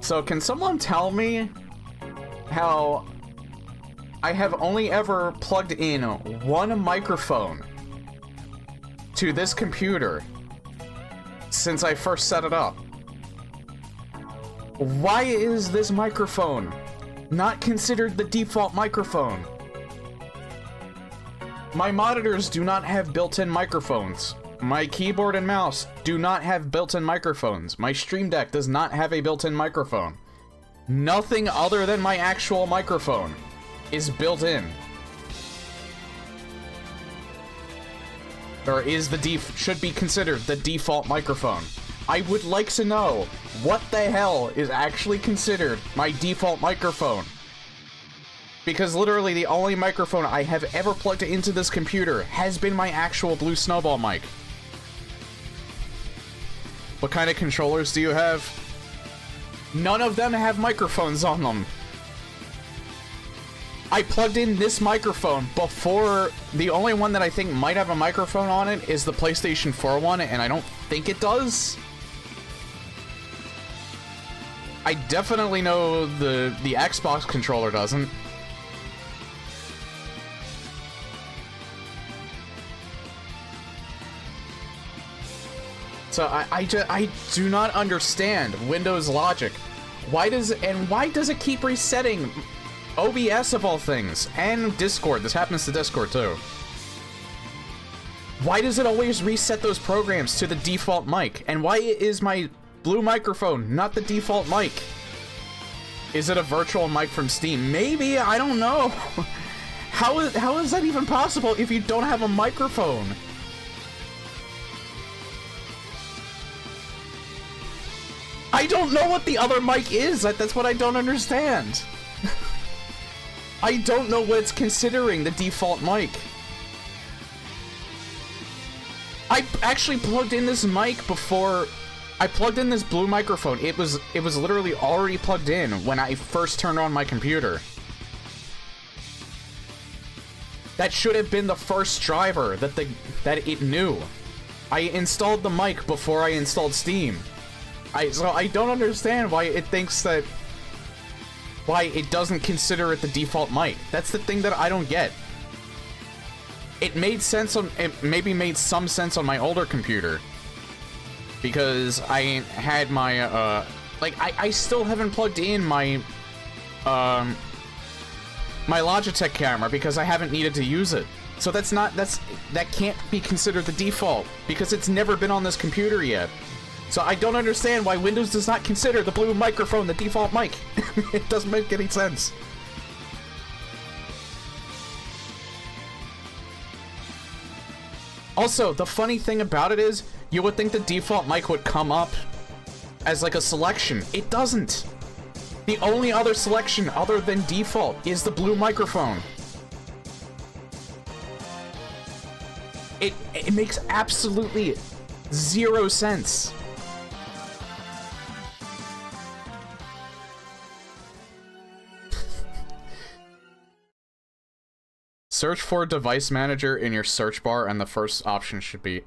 So can someone tell me how I have only ever plugged in one microphone to this computer since I first set it up? Why is this microphone not considered the default microphone? My monitors do not have built-in microphones. My keyboard and mouse do not have built-in microphones. My Stream Deck does not have a built-in microphone. Nothing other than my actual microphone is built in. Or should be considered the default microphone. I would like to know what the hell is actually considered my default microphone. Because literally the only microphone I have ever plugged into this computer has been my actual Blue Snowball mic. What kind of controllers do you have? None of them have microphones on them. I plugged in this microphone before. The only one that I think might have a microphone on it is the PlayStation 4 one, and I don't think it does. I definitely know the Xbox controller doesn't. So I do not understand Windows logic. Why does it keep resetting OBS of all things and Discord? This happens to Discord too. Why does it always reset those programs to the default mic? And why is my Blue microphone not the default mic? Is it a virtual mic from Steam? Maybe, I don't know. How is that even possible if you don't have a microphone? I don't know what the other mic is. That's what I don't understand. I don't know what it's considering the default mic. I actually plugged in this mic before. I plugged in this Blue microphone. It was literally already plugged in when I first turned on my computer. That should have been the first driver that it knew. I installed the mic before I installed Steam. So I don't understand why it thinks that. Why it doesn't consider it the default mic. That's the thing that I don't get. It made sense on. It maybe made some sense on my older computer. Because I had my, I still haven't plugged in my, my Logitech camera because I haven't needed to use it. So that can't be considered the default because it's never been on this computer yet. So I don't understand why Windows does not consider the Blue microphone the default mic. It doesn't make any sense. Also, the funny thing about it is, you would think the default mic would come up as like a selection. It doesn't. The only other selection other than default is the Blue microphone. It makes absolutely zero sense. Search for device manager in your search bar and the first option should be...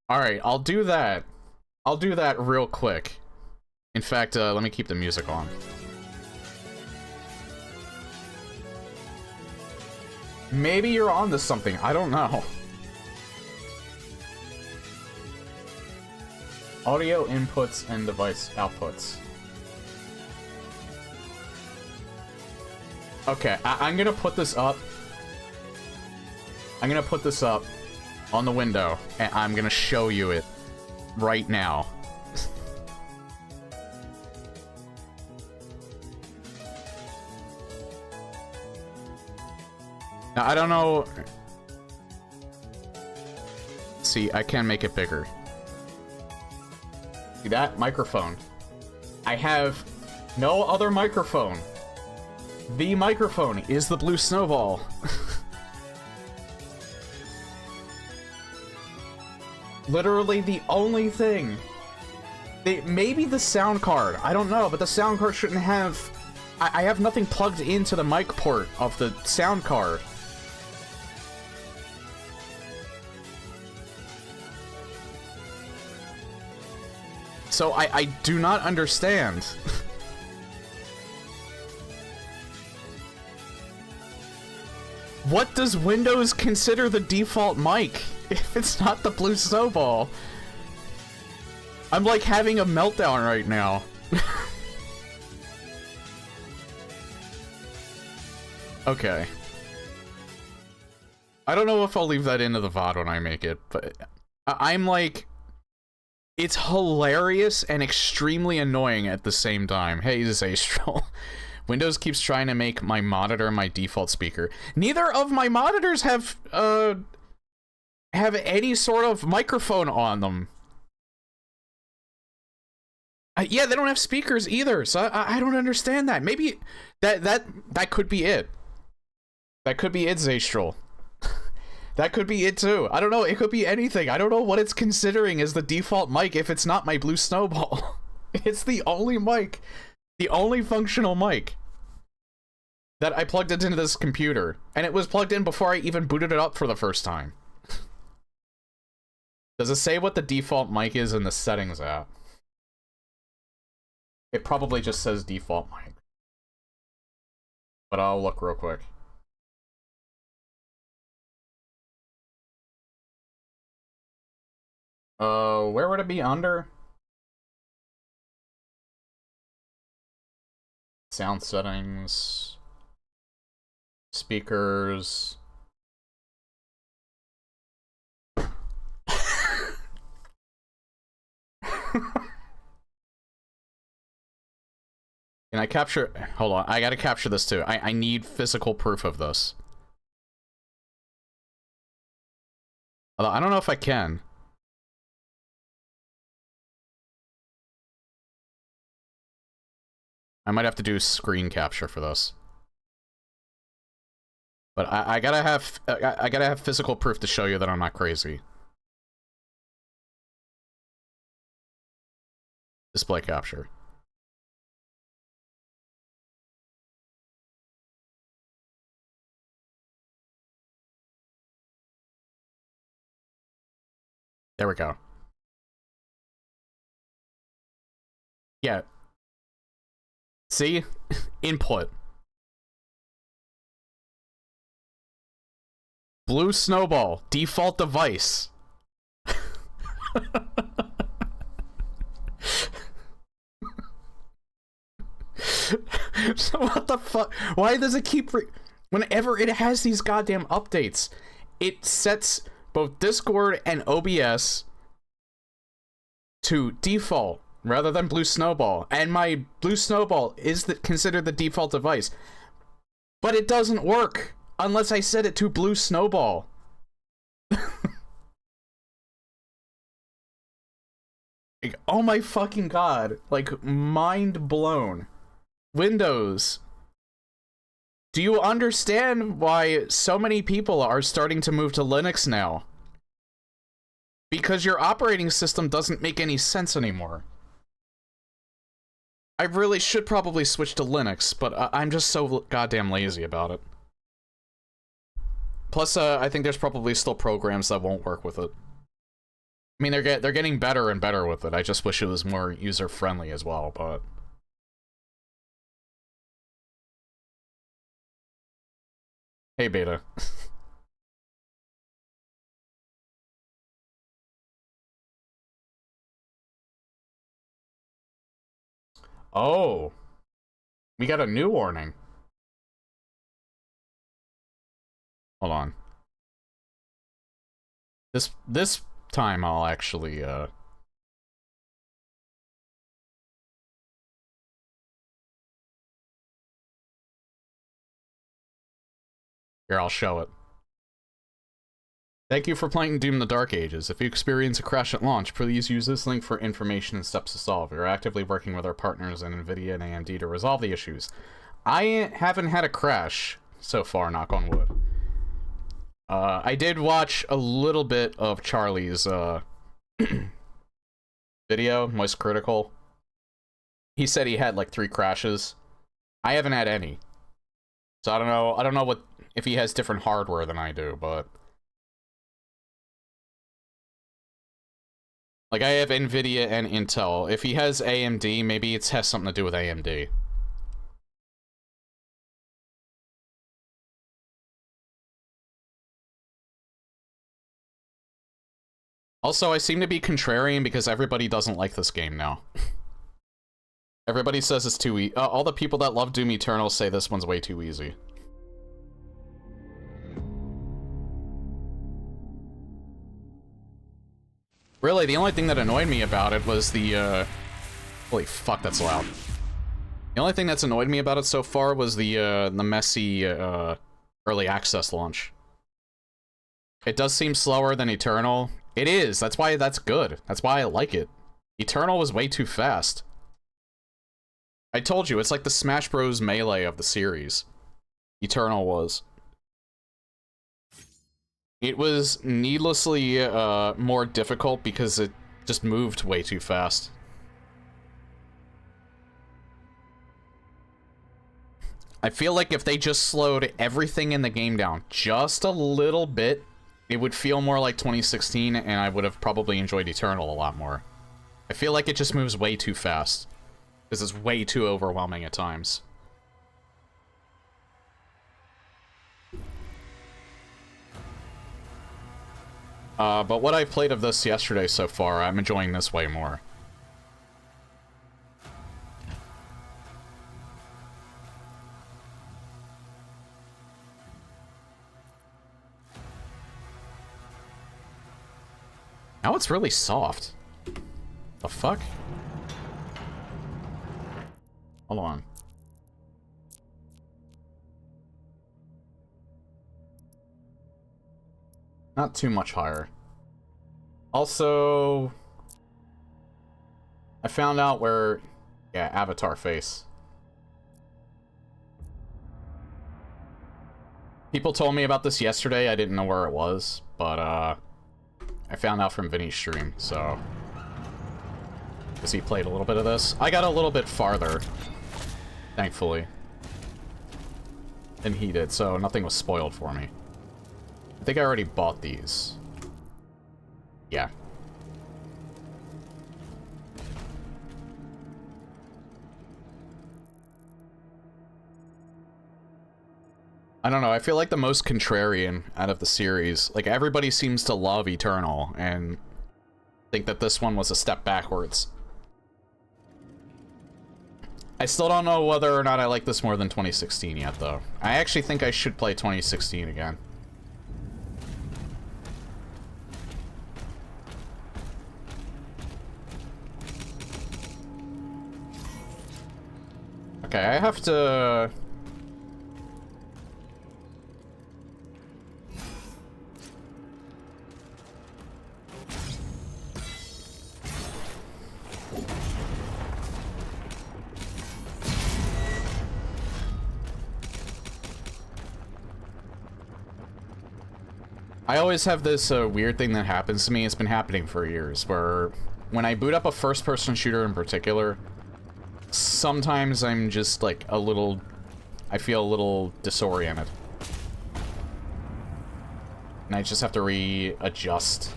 Alright, I'll do that. I'll do that real quick. In fact, let me keep the music on. Maybe you're onto something, I don't know. Audio inputs and device outputs. Okay, I'm gonna put this up. I'm gonna put this up on the window, and I'm gonna show you it right now. Now, I don't know... See, I can make it bigger. See that? Microphone. I have no other microphone. The microphone is the Blue Snowball. Literally the only thing. Maybe the sound card. I don't know, but the sound card shouldn't have... I have nothing plugged into the mic port of the sound card. So I do not understand. What does Windows consider the default mic if it's not the Blue Snowball? I'm like having a meltdown right now. Okay. I don't know if I'll leave that into the VOD when I make it, but I'm like... It's hilarious and extremely annoying at the same time. Hey, this is Astral. Windows keeps trying to make my monitor my default speaker. Neither of my monitors have any sort of microphone on them. Yeah, they don't have speakers either, so I don't understand that. Maybe that could be it. That could be it, Zaystral. That could be it too. I don't know, it could be anything. I don't know what it's considering as the default mic if it's not my Blue Snowball. It's the only mic, the only functional mic that I plugged into this computer. And it was plugged in before I even booted it up for the first time. Does it say what the default mic is in the settings app? It probably just says default mic. But I'll look real quick. Where would it be under? Sound settings. Speakers. Can I capture... Hold on, I gotta capture this too. I need physical proof of this. Although, I don't know if I can. I might have to do screen capture for this. But I gotta have physical proof to show you that I'm not crazy. Display capture. There we go. Yeah. See? Input. Blue Snowball. Default device. So what the fuck? Why does it keep... Whenever it has these goddamn updates, it sets both Discord and OBS to default rather than Blue Snowball, and my Blue Snowball is considered the default device, but it doesn't work unless I set it to Blue Snowball. Like, oh my fucking god, like, mind blown. Windows, do you understand why so many people are starting to move to Linux now? Because your operating system doesn't make any sense anymore. I really should probably switch to Linux, but I'm just so goddamn lazy about it. Plus, I think there's probably still programs that won't work with it. I mean, they're getting better and better with it. I just wish it was more user-friendly as well, but... Hey, Beta. Oh. We got a new warning. Hold on. This time I'll actually, Here, I'll show it. Thank you for playing Doom the Dark Ages. If you experience a crash at launch, please use this link for information and steps to solve. We are actively working with our partners in NVIDIA and AMD to resolve the issues. I haven't had a crash so far, knock on wood. I did watch a little bit of Charlie's, video, Moist Critical. He said he had like 3 crashes. I haven't had any. So I don't know what, if he has different hardware than I do, but... Like, I have NVIDIA and Intel. If he has AMD, maybe it has something to do with AMD. Also, I seem to be contrarian because everybody doesn't like this game now. Everybody says it's too easy. All the people that love Doom Eternal say this one's way too easy. Really, the only thing that annoyed me about it was the, holy fuck, that's loud. The only thing that's annoyed me about it so far was the messy, early access launch. It does seem slower than Eternal. It is, that's why that's good. That's why I like it. Eternal was way too fast. I told you, it's like the Smash Bros. Melee of the series. Eternal was. It was needlessly more difficult because it just moved way too fast. I feel like if they just slowed everything in the game down just a little bit, it would feel more like 2016, and I would have probably enjoyed Eternal a lot more. I feel like it just moves way too fast. This is way too overwhelming at times. But what I played of this yesterday so far, I'm enjoying this way more. Now it's really soft. The fuck? Hold on. Not too much higher. Also, I found out where... Yeah, avatar face. People told me about this yesterday. I didn't know where it was, but I found out from Vinny's stream, so... Because he played a little bit of this. I got a little bit farther, thankfully, than he did, so nothing was spoiled for me. I think I already bought these. Yeah. I don't know, I feel like the most contrarian out of the series. Like, everybody seems to love Eternal, and think that this one was a step backwards. I still don't know whether or not I like this more than 2016 yet, though. I actually think I should play 2016 again. Okay, I have to... I always have this weird thing that happens to me. It's been happening for years, where when I boot up a first-person shooter in particular, sometimes I'm just like a little... I feel a little disoriented. And I just have to readjust.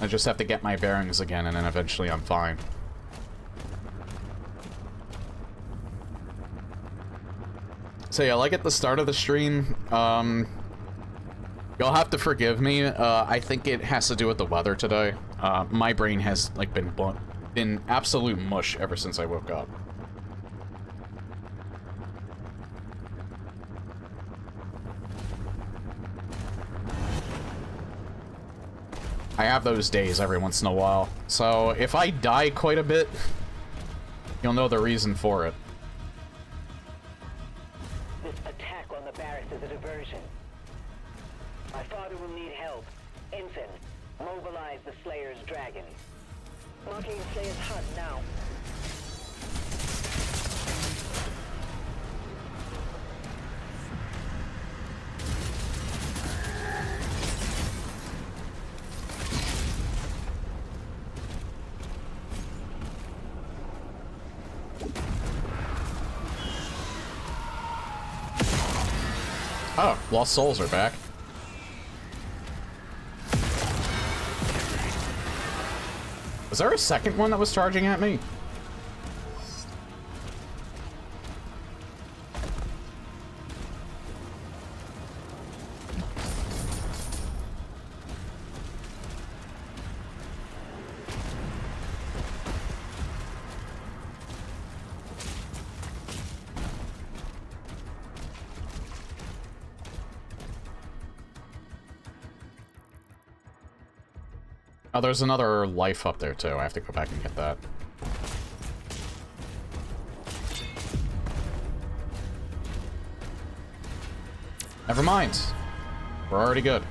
I just have to get my bearings again, and then eventually I'm fine. So yeah, like at the start of the stream, you'll have to forgive me. I think it has to do with the weather today. My brain has like been absolute mush ever since I woke up. I have those days every once in a while. So if I die quite a bit, you'll know the reason for it. This attack on the barracks is a diversion. My father will need help. Infant, mobilize the Slayer's dragon. Marking Slayer's hut now. Oh, Lost Souls are back. Was there a second one that was charging at me? Oh, there's another life up there, too. I have to go back and get that. Never mind. We're already good.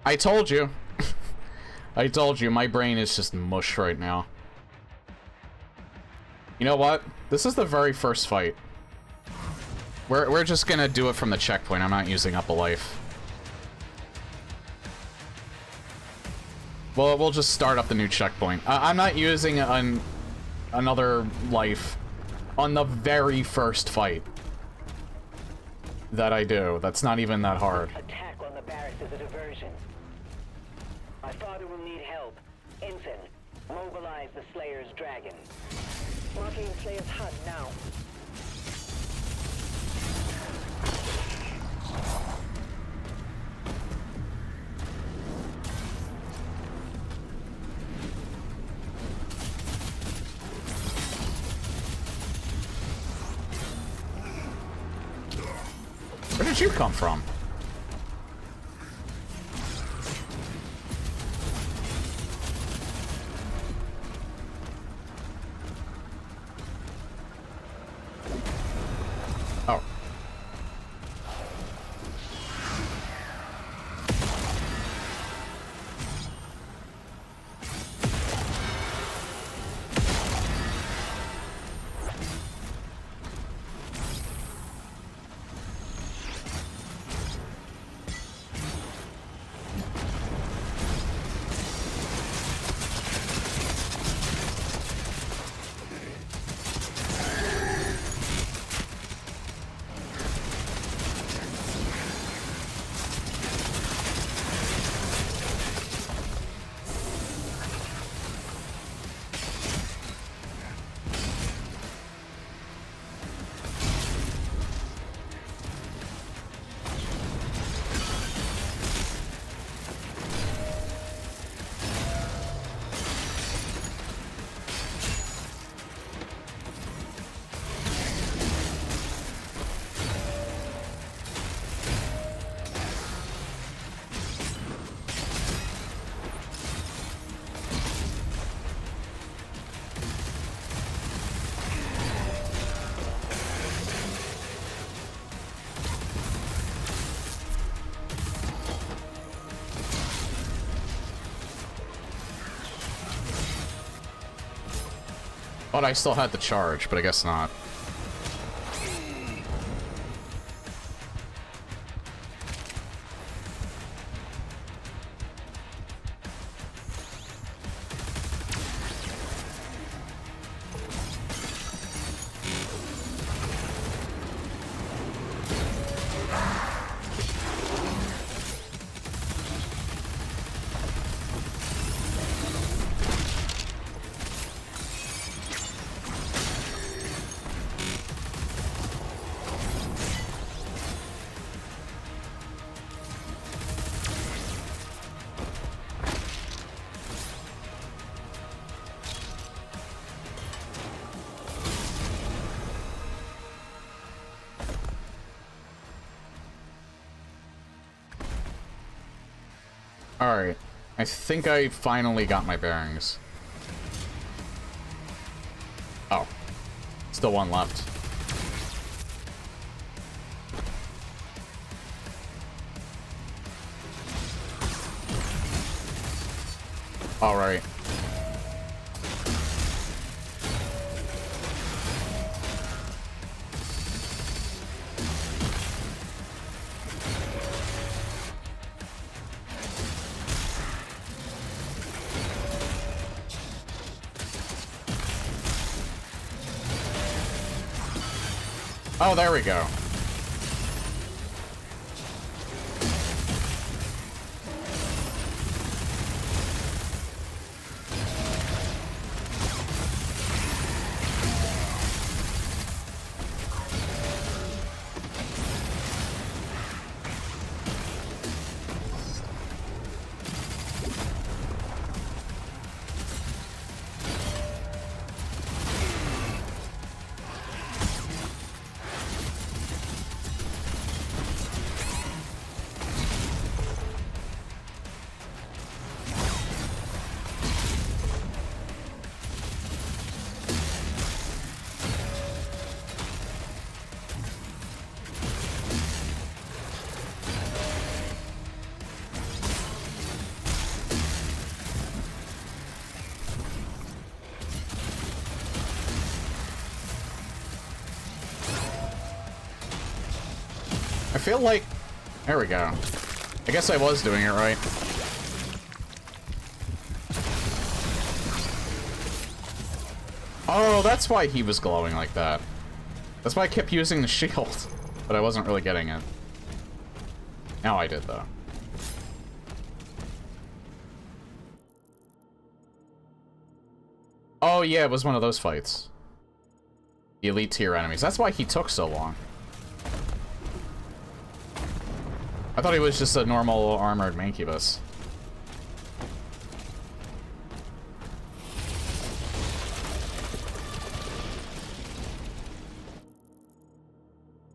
I told you. I told you, my brain is just mush right now. You know what? This is the very first fight. We're just gonna do it from the checkpoint. I'm not using up a life. Well, we'll just start up the new checkpoint. I'm not using another life on the very first fight that I do. That's not even that hard. Attack on the barracks is a diversion. My father will need help. Ensign, mobilize the Slayer's dragon. Marking Slayer's hut now. Where did you come from? Oh. Thought I still had the charge, but I guess not. Alright. I think I finally got my bearings. Oh. Still one left. Alright. Oh, there we go. I feel like... There we go. I guess I was doing it right. Oh, that's why he was glowing like that. That's why I kept using the shield. But I wasn't really getting it. Now I did, though. Oh, yeah, it was one of those fights. The elite tier enemies. That's why he took so long. I thought he was just a normal armored Mancubus.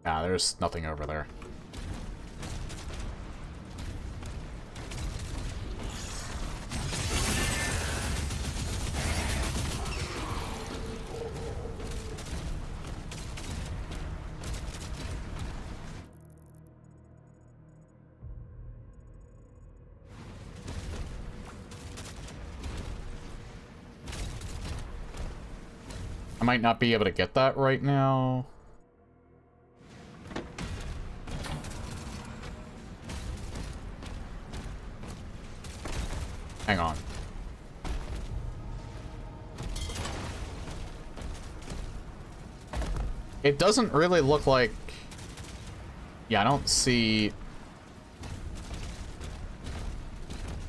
Nah, there's nothing over there. I might not be able to get that right now. Hang on. It doesn't really look like... Yeah, I don't see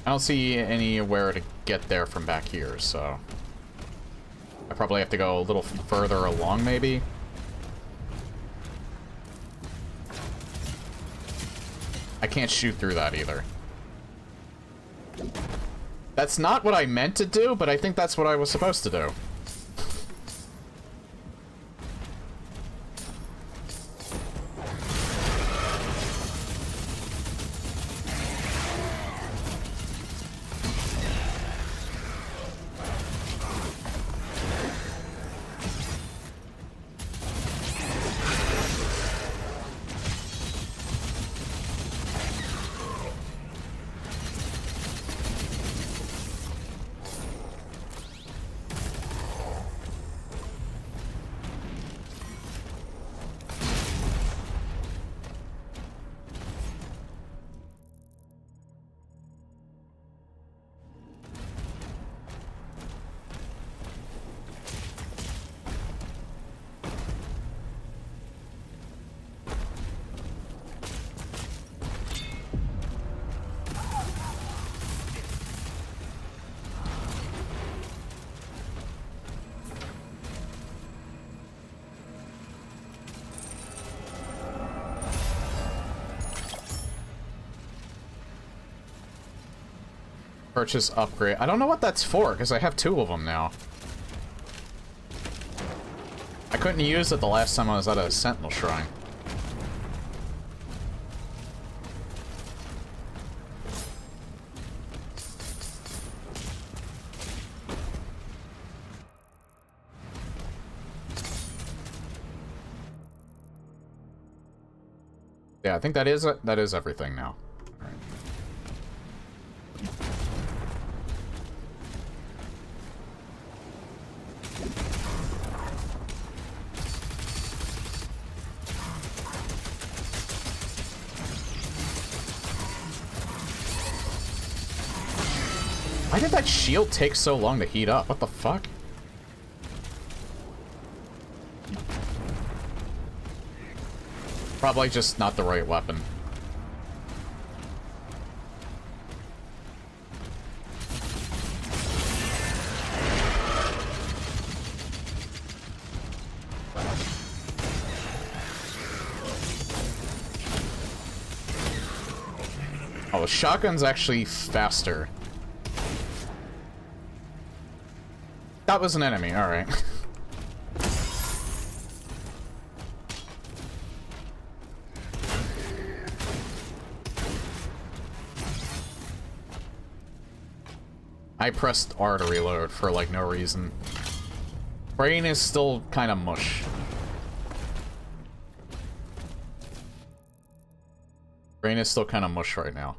anywhere to get there from back here, so... I probably have to go a little further along, maybe? I can't shoot through that either. That's not what I meant to do, but I think that's what I was supposed to do. Purchase upgrade. I don't know what that's for, because I have 2 of them now. I couldn't use it the last time I was at a Sentinel Shrine. Yeah, I think that is everything now. All right. Why did that shield take so long to heat up? What the fuck? Probably just not the right weapon. Oh, the shotgun's actually faster. That was an enemy, alright. I pressed R to reload for, like, no reason. Brain is still kind of mush. Brain is still kind of mush right now.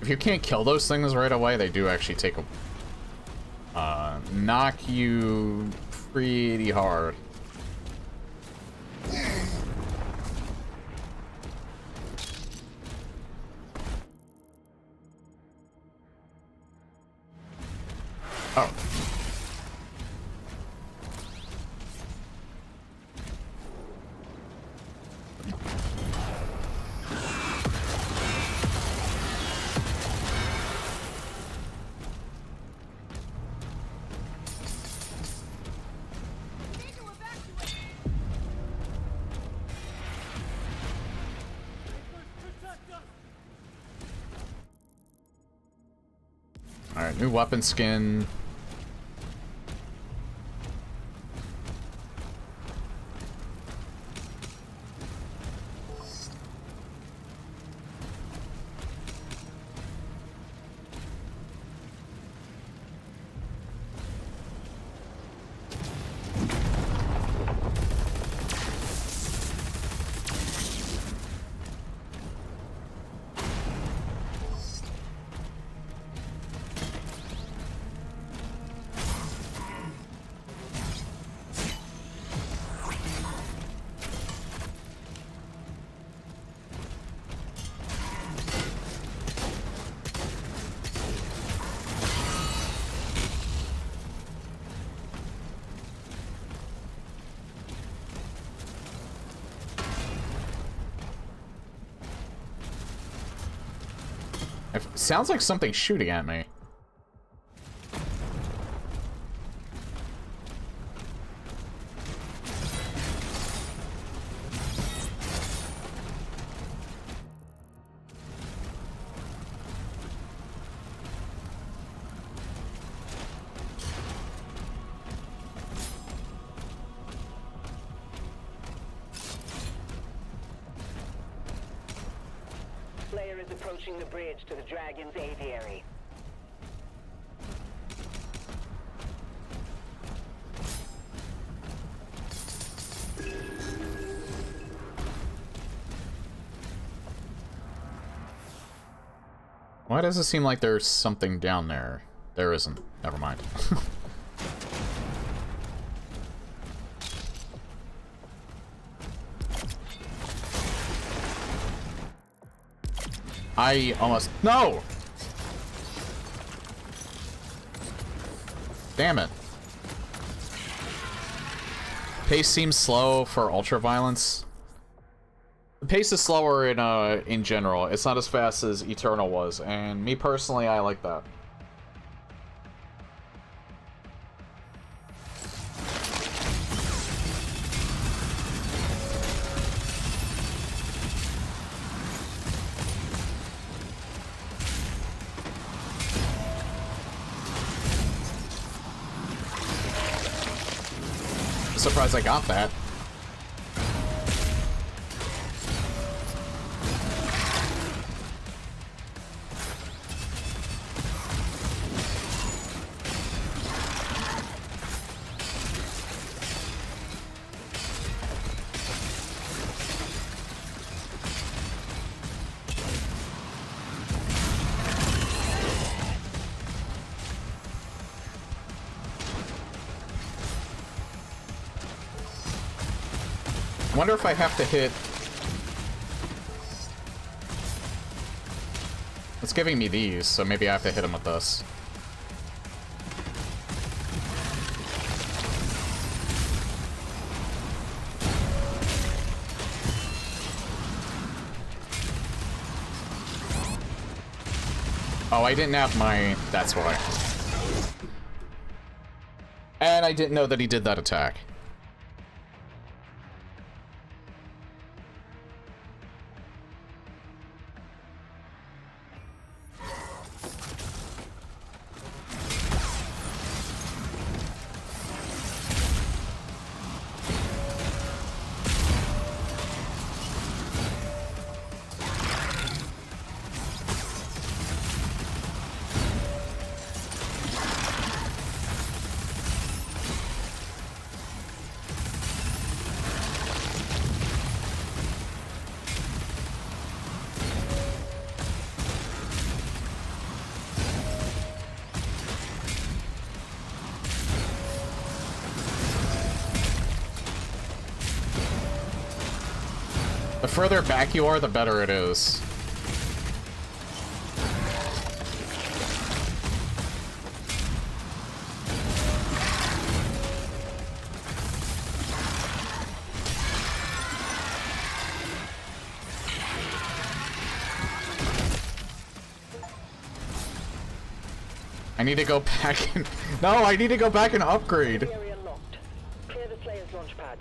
If you can't kill those things right away, they do actually take a... knock you pretty hard. Oh. Alright, new weapon skin. It sounds like something's shooting at me. Slayer is approaching the bridge to the Dragon's aviary. Why does it seem like there's something down there? There isn't. Never mind. I almost... No! Damn it. Pace seems slow for ultra-violence. The pace is slower in general. It's not as fast as Eternal was, and me personally, I like that. Surprised I got that. I wonder if I have to hit... It's giving me these, so maybe I have to hit him with this. Oh, I didn't have my... That's why. And I didn't know that he did that attack. The further back you are, the better it is. I need to go back and... No, I need to go back and upgrade. Area locked. Clear the Slayer's launch pad.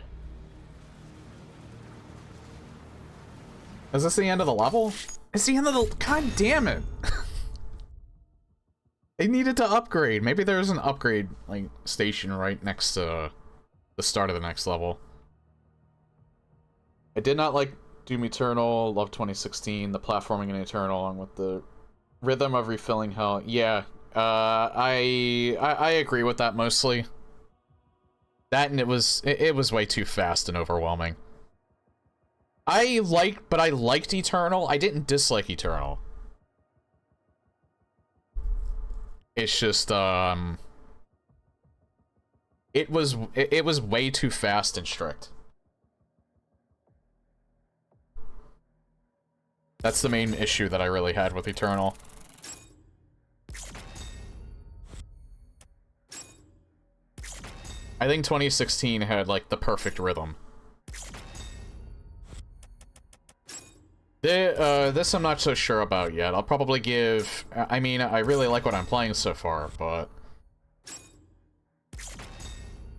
Is this the end of the level? It's the end of the... God damn it. They needed to upgrade. Maybe there's an upgrade, like, station right next to the start of the next level. I did not like Doom Eternal, love 2016, the platforming in Eternal, along with the rhythm of refilling hell. Yeah, I agree with that mostly. That and it was way too fast and overwhelming. I liked Eternal. I didn't dislike Eternal. It's just it was way too fast and strict. That's the main issue that I really had with Eternal. I think 2016 had like the perfect rhythm. This I'm not so sure about yet. I'll probably give... I mean, I really like what I'm playing so far, but...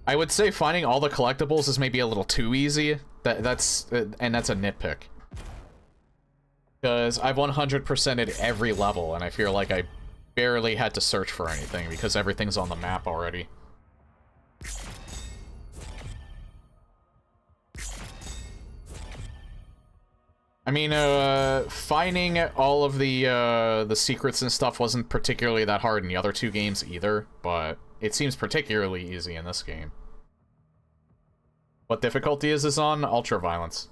I would say finding all the collectibles is maybe a little too easy. That's a nitpick. Because I've 100%ed every level, and I feel like I barely had to search for anything, because everything's on the map already. I mean, finding all of the secrets and stuff wasn't particularly that hard in the other two games either, but it seems particularly easy in this game. What difficulty is this on? Ultra Violence.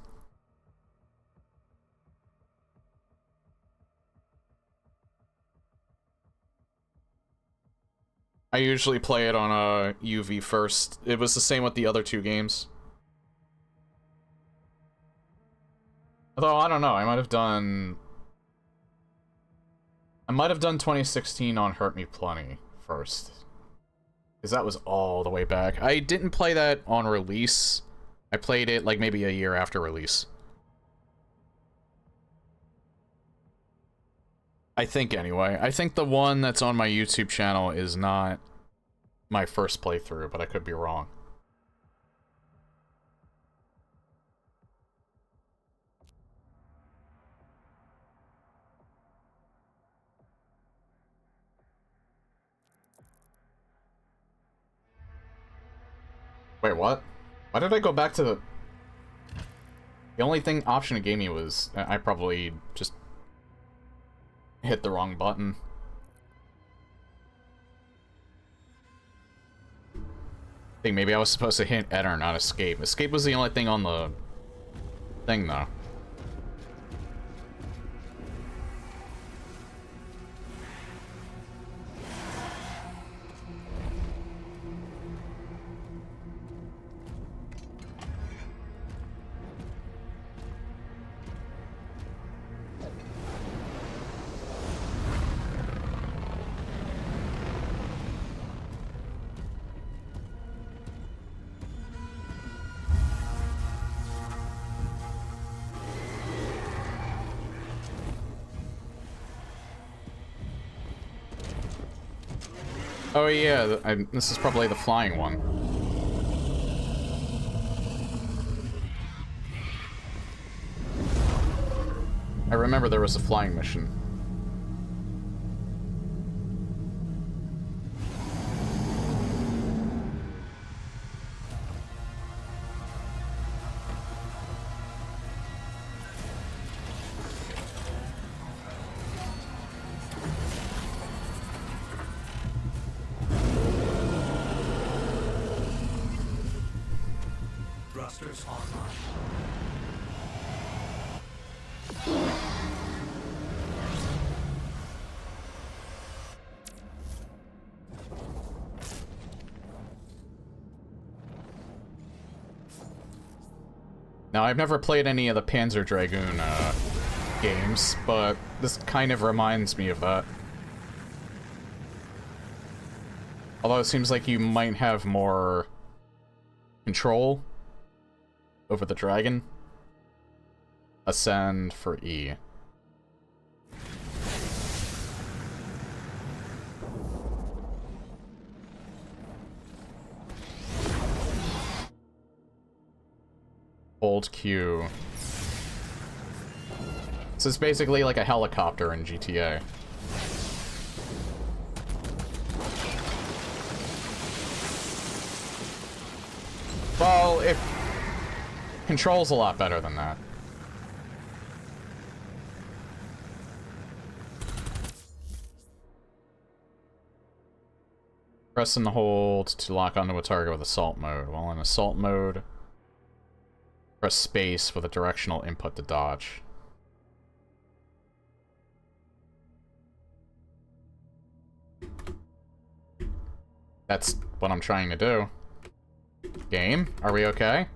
I usually play it on a UV first. It was the same with the other two games. Although, I don't know, I might have done 2016 on Hurt Me Plenty first. Because that was all the way back. I didn't play that on release. I played it, like, maybe a year after release. I think, anyway. I think the one that's on my YouTube channel is not my first playthrough, but I could be wrong. Wait, what? Why did I go back to the... The only thing option it gave me was... I probably just... hit the wrong button. I think maybe I was supposed to hit enter, not escape. Escape was the only thing on the... thing, though. Oh yeah, this is probably the flying one. I remember there was a flying mission. Thrusters online. Now, I've never played any of the Panzer Dragoon games, but this kind of reminds me of that. Although it seems like you might have more control over the dragon. Ascend for E. Hold Q. So it's basically like a helicopter in GTA. Well, it controls a lot better than that. Press and hold to lock onto a target with assault mode. While in assault mode, press space with a directional input to dodge. That's what I'm trying to do. Game, are we okay?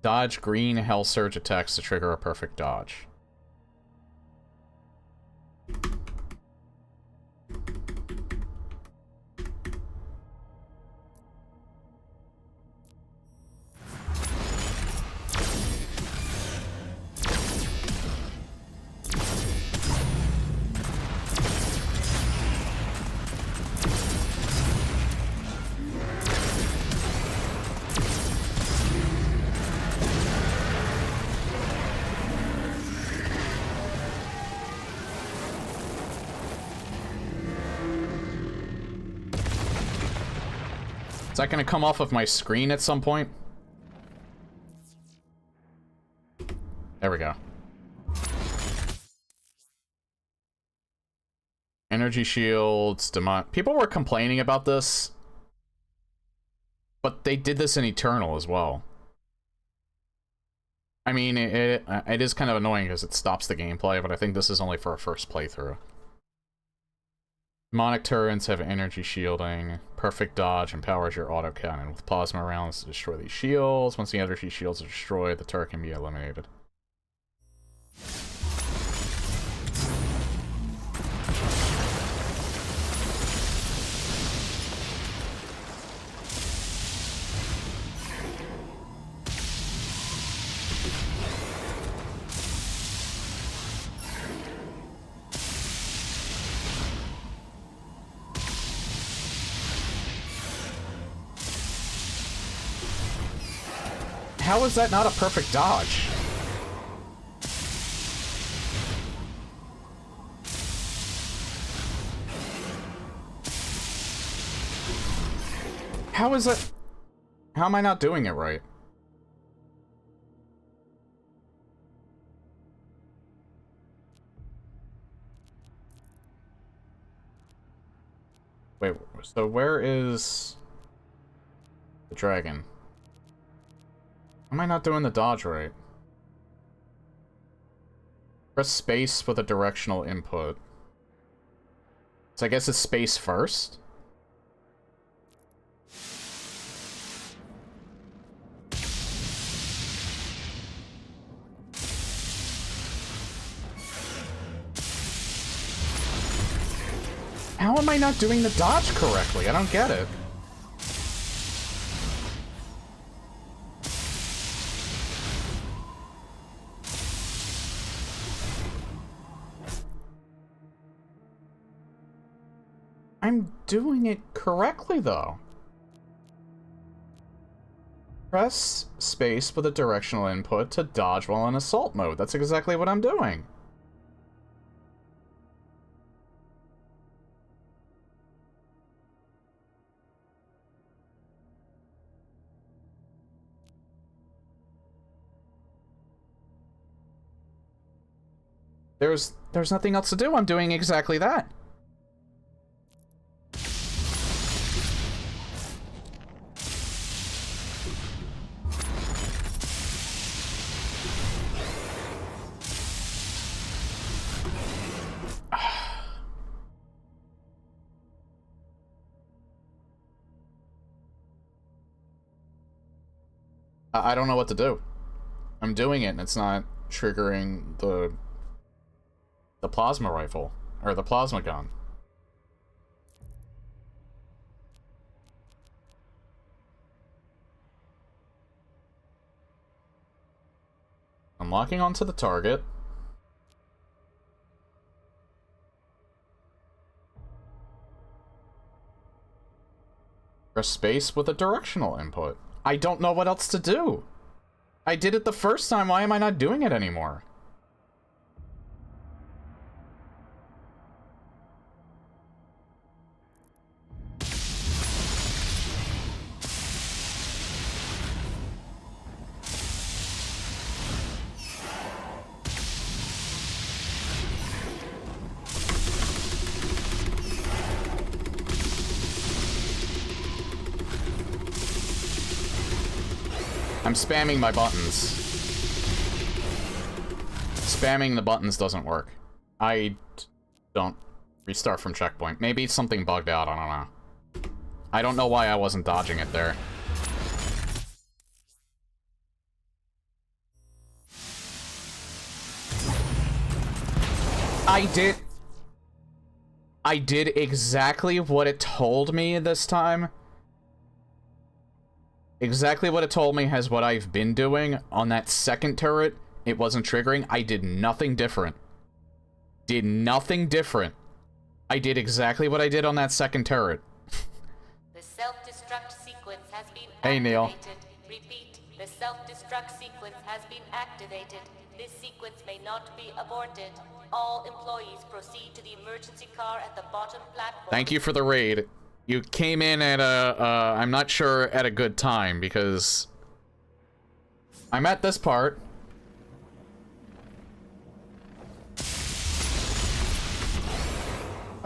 Dodge green Hell Surge attacks to trigger a perfect dodge. Is that gonna come off of my screen at some point? There we go. Energy shields, people were complaining about this, but they did this in Eternal as well. I mean, it is kind of annoying because it stops the gameplay, but I think this is only for a first playthrough. Demonic turrets have energy shielding. Perfect dodge empowers your autocannon with plasma rounds to destroy these shields. Once the energy shields are destroyed, the turret can be eliminated. How is that not a perfect dodge? How is it? How am I not doing it right? Wait, so where is the dragon? Am I not doing the dodge right? Press space with a directional input. So I guess it's space first? How am I not doing the dodge correctly? I don't get it. I'm doing it correctly, though. Press space with a directional input to dodge while in assault mode. That's exactly what I'm doing. There's nothing else to do. I'm doing exactly that. I don't know what to do. I'm doing it and it's not triggering the plasma rifle, or the plasma gun. I'm locking onto the target. Press space with a directional input. I don't know what else to do. I did it the first time, why am I not doing it anymore? I'm spamming my buttons. Spamming the buttons doesn't work. I don't restart from checkpoint. Maybe something bugged out, I don't know. I don't know why I wasn't dodging it there. I did exactly what it told me this time. Exactly what it told me has what I've been doing. On that second turret, it wasn't triggering. I did nothing different. Did nothing different. I did exactly what I did on that second turret. The self-destruct sequence has been Hey, Neil. activated. Repeat, the self-destruct sequence has been activated. This sequence may not be aborted. All employees proceed to the emergency car at the bottom platform. Thank you for the raid. You came in at a, I'm not sure at a good time, because I'm at this part.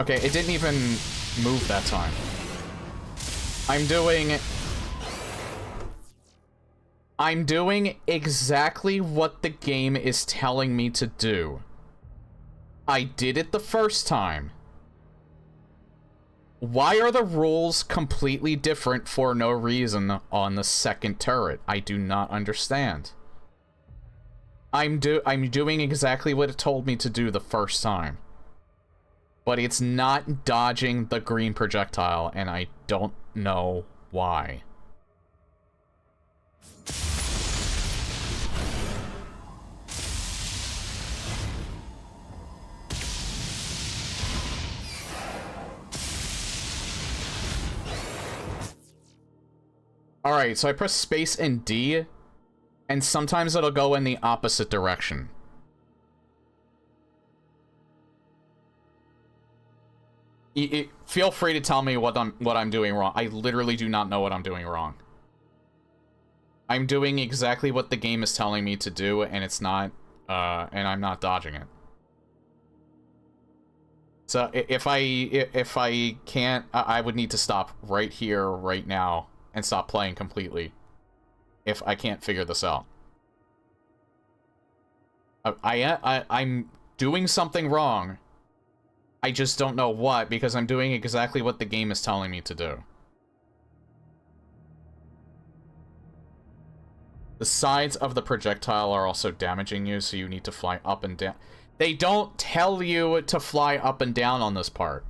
Okay, it didn't even move that time. I'm doing exactly what the game is telling me to do. I did it the first time. Why are the rules completely different for no reason on the second turret? I do not understand. I'm doing exactly what it told me to do the first time. But it's not dodging the green projectile, and I don't know why. Alright, so I press space and D, and sometimes it'll go in the opposite direction. Feel free to tell me what I'm doing wrong. I literally do not know what I'm doing wrong. I'm doing exactly what the game is telling me to do, and it's not, and I'm not dodging it. So if I can't, I would need to stop right here, right now, and stop playing completely. If I can't figure this out. I'm doing something wrong. I just don't know what, because I'm doing exactly what the game is telling me to do. The sides of the projectile are also damaging you, so you need to fly up and down. They don't tell you to fly up and down on this part.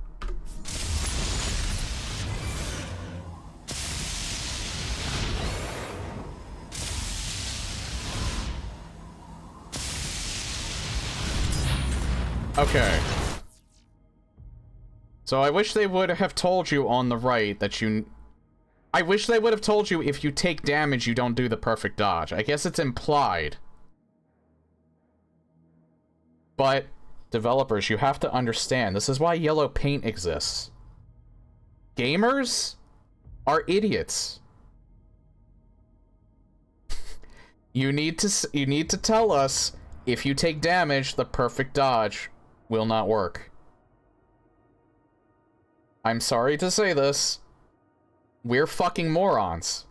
Okay. So I wish they would have told you on the right that you... I wish they would have told you if you take damage, you don't do the perfect dodge. I guess it's implied. But, developers, you have to understand, this is why yellow paint exists. Gamers are idiots. You need to tell us, if you take damage, the perfect dodge will not work. I'm sorry to say this. We're fucking morons.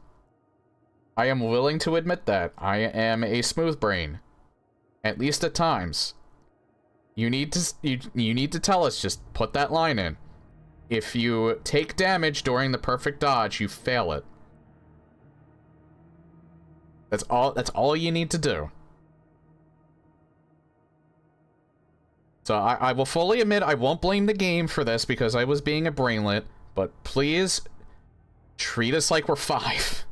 I am willing to admit that. I am a smooth brain. At least at times. You need to tell us, just put that line in. If you take damage during the perfect dodge, you fail it. That's all you need to do. So I will fully admit I won't blame the game for this because I was being a brainlet, but please treat us like we're 5.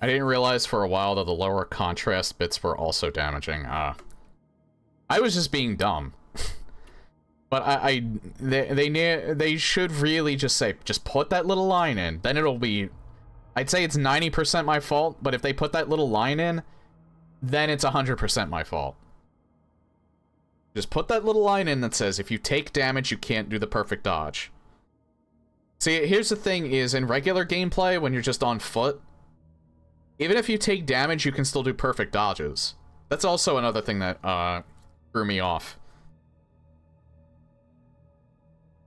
I didn't realize for a while that the lower contrast bits were also damaging. I was just being dumb. But they should really just say, just put that little line in. Then it'll be... I'd say it's 90% my fault, but if they put that little line in, then it's 100% my fault. Just put that little line in that says, if you take damage, you can't do the perfect dodge. See, here's the thing is, in regular gameplay, when you're just on foot, even if you take damage, you can still do perfect dodges. That's also another thing that threw me off.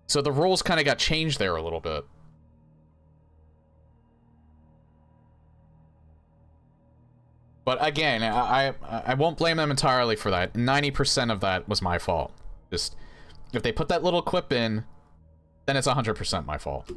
So the rules kind of got changed there a little bit. But again, I won't blame them entirely for that. 90% of that was my fault. Just, if they put that little quip in, then it's 100% my fault.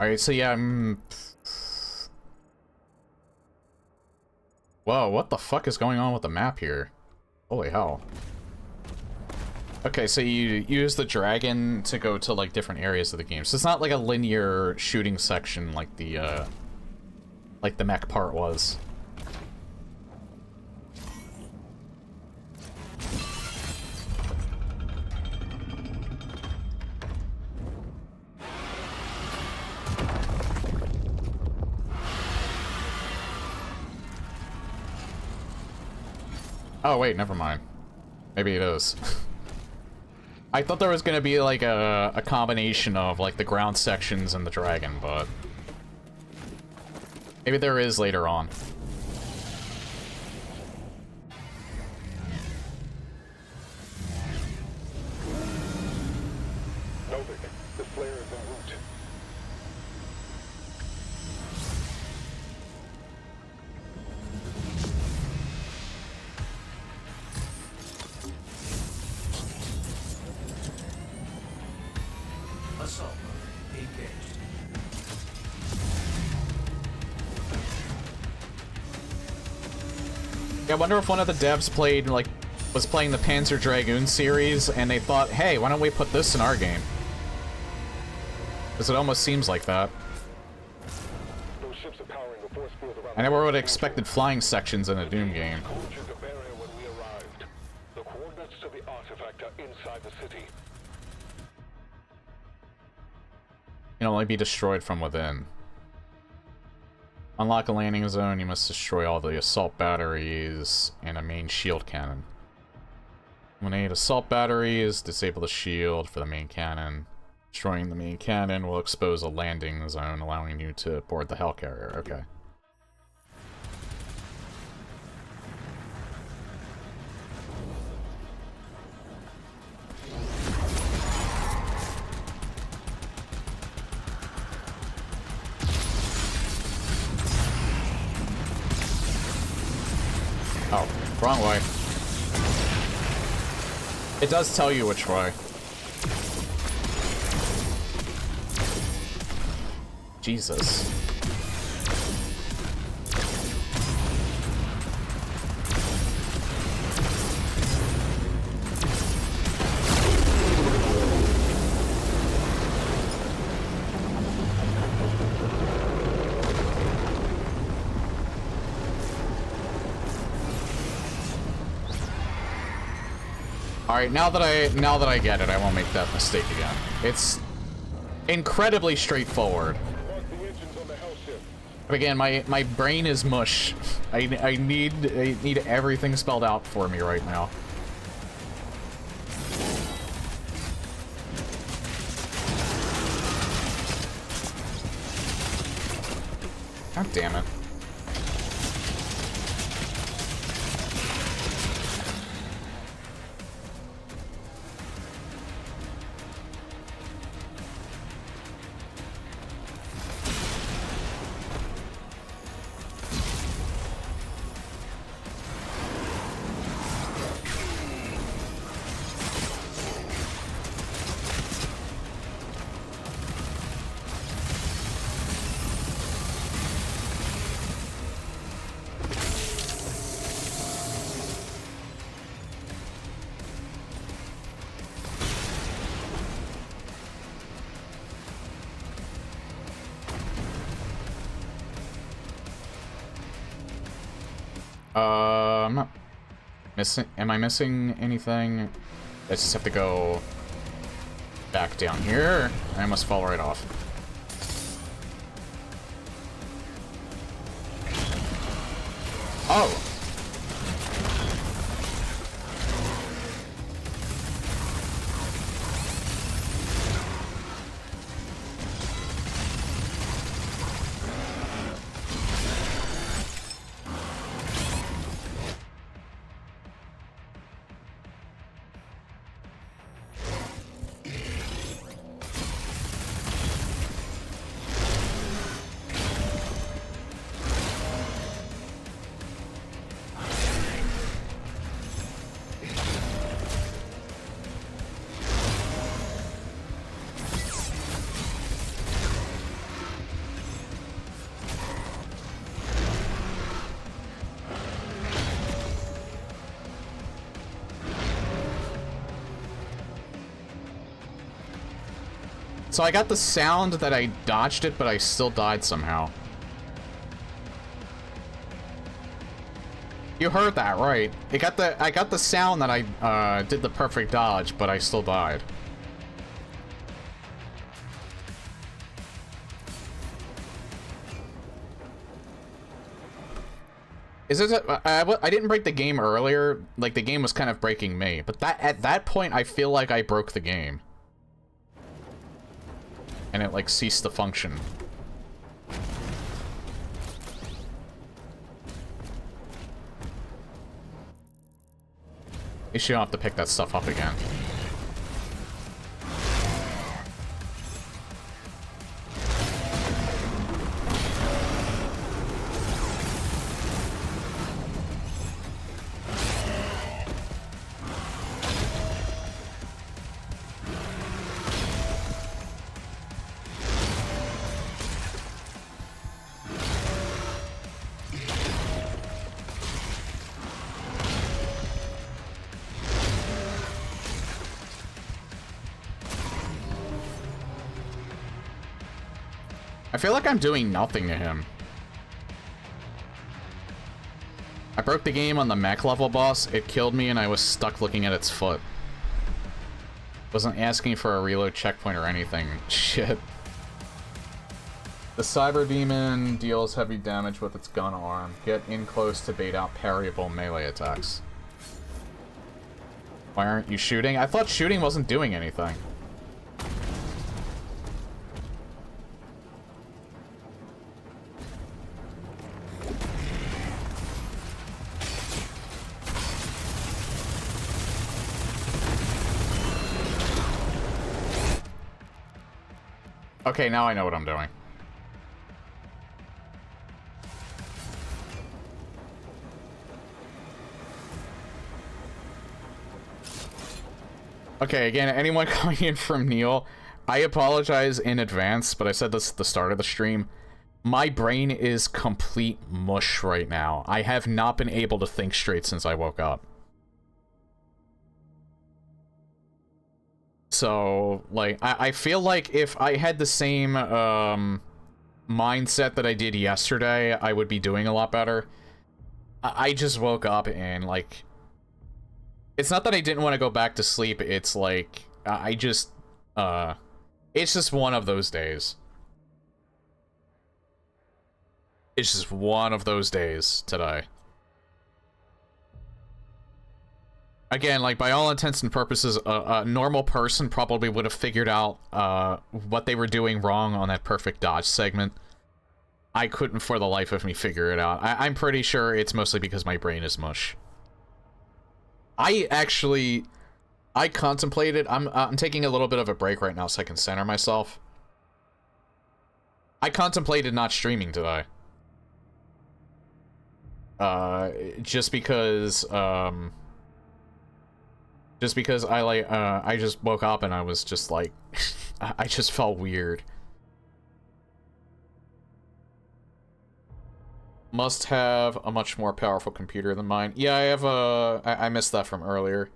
Alright, so yeah, Whoa, what the fuck is going on with the map here? Holy hell. Okay, so you use the dragon to go to, like, different areas of the game. So it's not like a linear shooting section like the mech part was. Oh, wait, never mind. Maybe it is. I thought there was gonna be, like, a combination of, like, the ground sections and the dragon, but... maybe there is later on. Novik, the Slayer is en route. Assault mode engaged. Yeah, I wonder if one of the devs was playing the Panzer Dragoon series, and they thought, hey, why don't we put this in our game? Because it almost seems like that. Those ships are powering the force field around I never would have expected flying sections in a Doom game. Collision the barrier when we arrived. The coordinates to the artifact are inside the city. Can only be destroyed from within. Unlock a landing zone, you must destroy all the assault batteries and a main shield cannon. Eliminate assault batteries, disable the shield for the main cannon. Destroying the main cannon will expose a landing zone, allowing you to board the Hellcarrier. Okay. Oh, wrong way. It does tell you which way. Jesus. Alright, now that I get it, I won't make that mistake again. It's incredibly straightforward. Mark the engines on the hell ship. But again, my brain is mush. I need everything spelled out for me right now. God damn it. Am I missing anything? I just have to go back down here. I must fall right off. Oh! So I got the sound that I dodged it, but I still died somehow. You heard that, right? I got the sound that I did the perfect dodge, but I still died. Is this I didn't break the game earlier. Like, the game was kind of breaking me. But at that point, I feel like I broke the game. And it, like, ceased to function. At least you don't have to pick that stuff up again. I feel like I'm doing nothing to him. I broke the game on the mech level boss, it killed me and I was stuck looking at its foot. Wasn't asking for a reload checkpoint or anything. Shit. The Cyber Demon deals heavy damage with its gun arm. Get in close to bait out parryable melee attacks. Why aren't you shooting? I thought shooting wasn't doing anything. Okay, now I know what I'm doing. Okay, again, anyone coming in from Neil, I apologize in advance, but I said this at the start of the stream. My brain is complete mush right now. I have not been able to think straight since I woke up. So, like, I feel like if I had the same, mindset that I did yesterday, I would be doing a lot better. I just woke up and, like... It's not that I didn't want to go back to sleep, it's like, I just, it's just one of those days. It's just one of those days today. Again, like, by all intents and purposes, a normal person probably would have figured out what they were doing wrong on that perfect dodge segment. I couldn't for the life of me figure it out. I'm pretty sure it's mostly because my brain is mush. I contemplated, I'm taking a little bit of a break right now so I can center myself. I contemplated not streaming today. Just because I I just woke up and I was just like, I just felt weird. Must have a much more powerful computer than mine. Yeah, I have I missed that from earlier.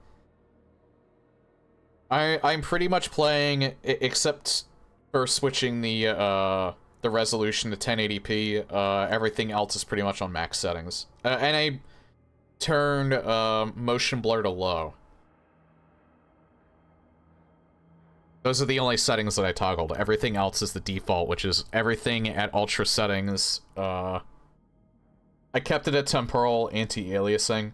I'm pretty much playing, except for switching the resolution to 1080p, everything else is pretty much on max settings. And I turned motion blur to low. Those are the only settings that I toggled. Everything else is the default, which is everything at ultra settings. I kept it at temporal anti-aliasing.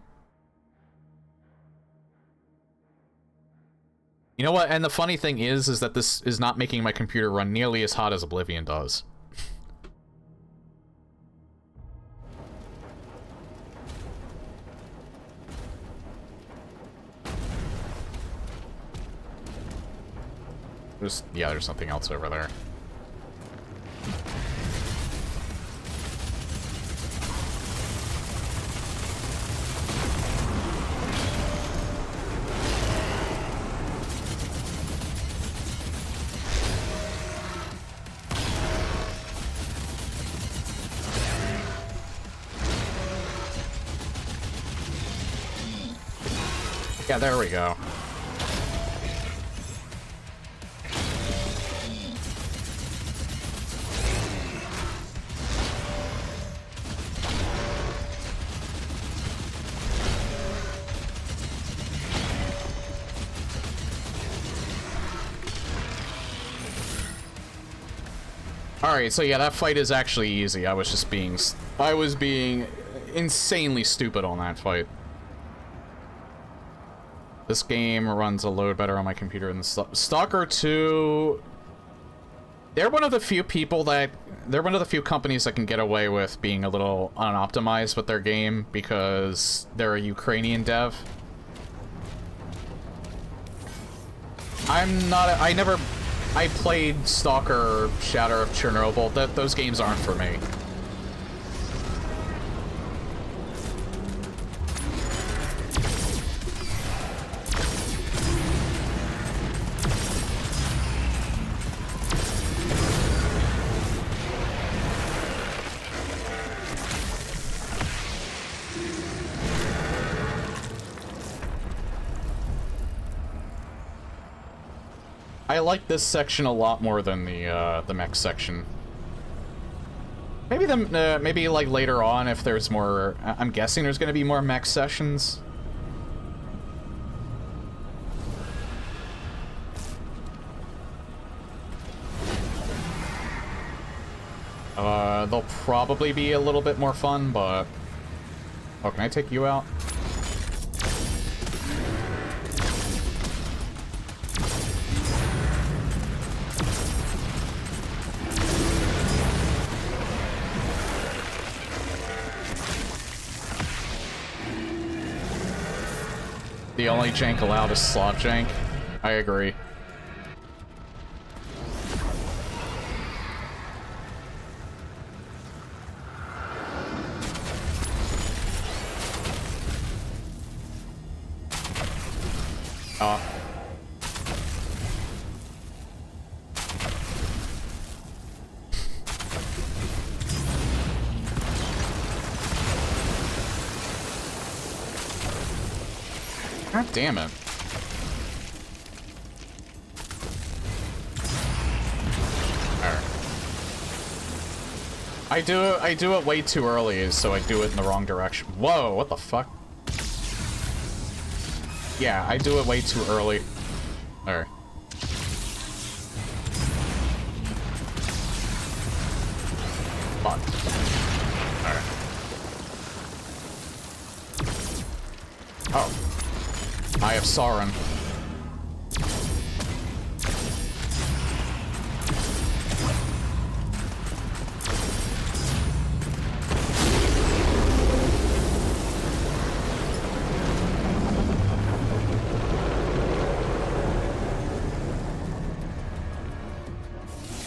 You know what? And the funny thing is that this is not making my computer run nearly as hot as Oblivion does. There's something else over there. Yeah, there we go. Alright, so yeah, that fight is actually easy. I was being insanely stupid on that fight. This game runs a load better on my computer than Stalker 2. They're one of the few companies that can get away with being a little unoptimized with their game because they're a Ukrainian dev. I played Stalker, Shatter of Chernobyl. Those games aren't for me. I like this section a lot more than the mech section. Maybe maybe like later on if there's more. I'm guessing there's gonna be more mech sessions. They'll probably be a little bit more fun, but oh, can I take you out? The only jank allowed is slot jank. I agree. God damn it. Alright. I do it way too early, so I do it in the wrong direction. Whoa, what the fuck? Yeah, I do it way too early. Alright. Fuck. Alright. Oh. I have Sauron.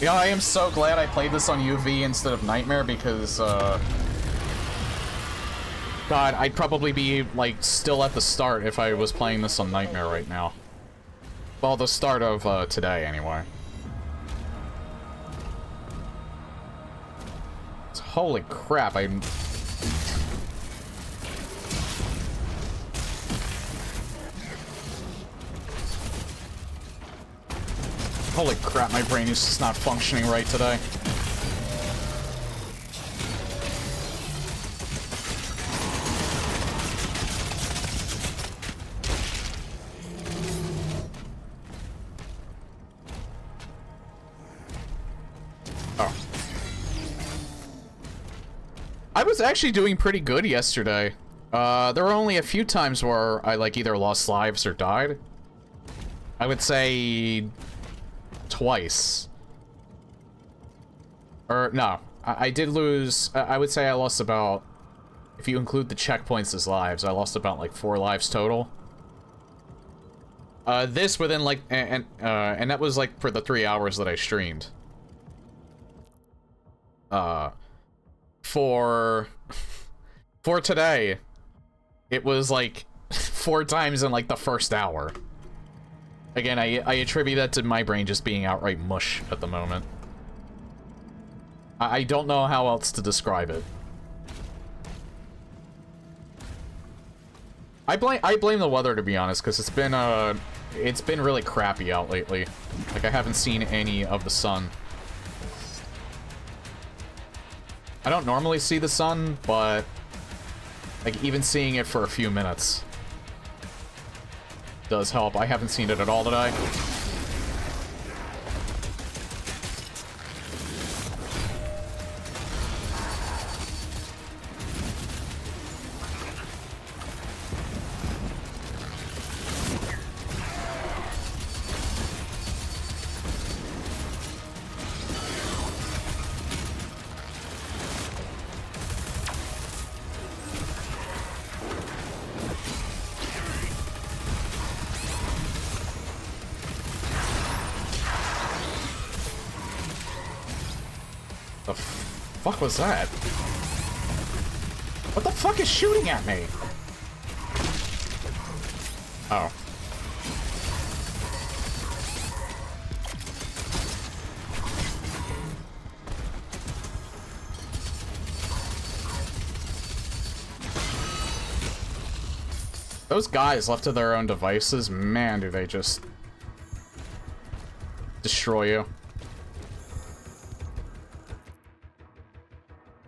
Yeah, I am so glad I played this on UV instead of Nightmare because, God, I'd probably be, like, still at the start if I was playing this on Nightmare right now. Well, the start of, today, anyway. Holy crap, I'm... Holy crap, my brain is just not functioning right today. I was actually doing pretty good yesterday. There were only a few times where I, like, either lost lives or died. I would say... twice. Or, no. I did lose... I would say I lost about... If you include the checkpoints as lives, I lost about, like, 4 lives total. This within, like... And that was, like, for the 3 hours that I streamed. For today, it was like 4 times in like the first hour. Again, I attribute that to my brain just being outright mush at the moment. I don't know how else to describe it. I blame the weather, to be honest, because it's been really crappy out lately. Like, I haven't seen any of the sun. I don't normally see the sun, but like even seeing it for a few minutes does help. I haven't seen it at all today. The fuck was that? What the fuck is shooting at me? Oh. Those guys left to their own devices, man, do they just destroy you.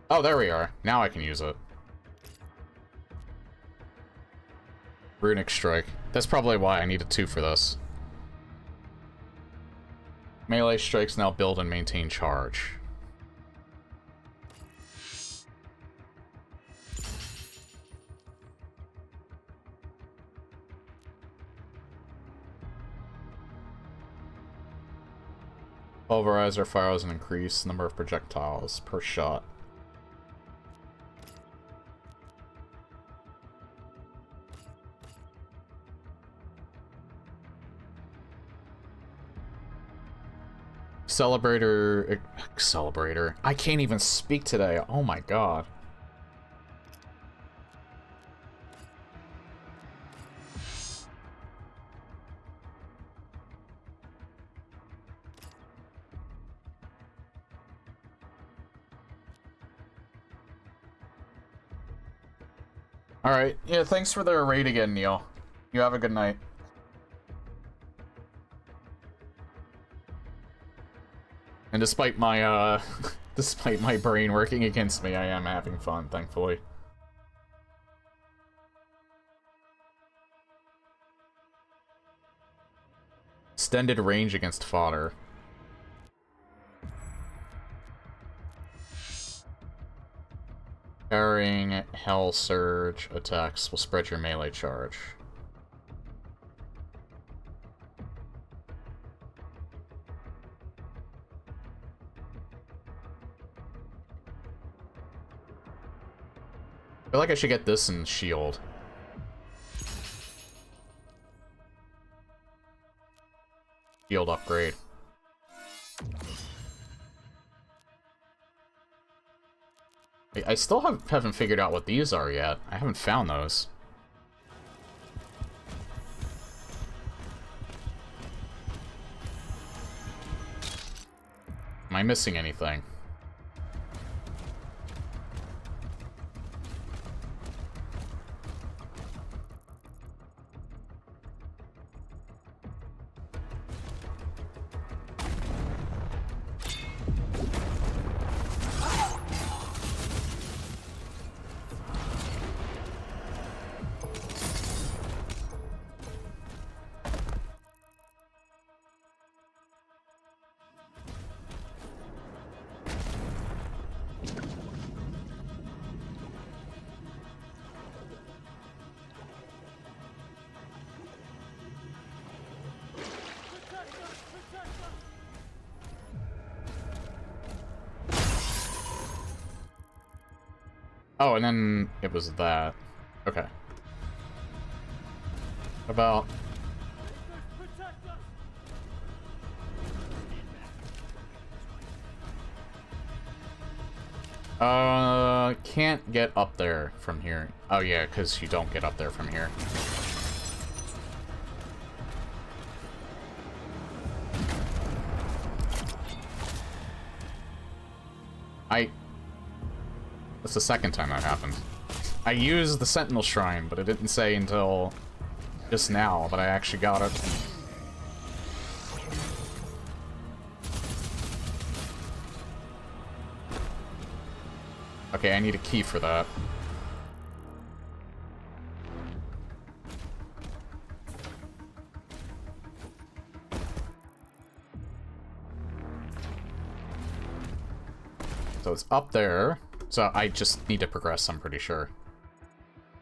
Oh, there we are. Now I can use it. Runic Strike. That's probably why I needed 2 for this. Melee strikes now build and maintain charge. Pulverizer fires an increased number of projectiles per shot. Celebrator. I can't even speak today. Oh my god. Alright, yeah, thanks for the raid again, Neil. You have a good night. And despite my, despite my brain working against me, I am having fun, thankfully. Extended range against fodder. Carrying Hell Surge attacks will spread your melee charge. I feel like I should get this in shield. Shield upgrade. I still haven't figured out what these are yet. I haven't found those. Am I missing anything? Oh, and then it was that. Okay. About... can't get up there from here. Oh yeah, because you don't get up there from here. That's the second time that happened. I used the Sentinel Shrine, but it didn't say until just now that I actually got it. Okay, I need a key for that. So it's up there. So I just need to progress, I'm pretty sure.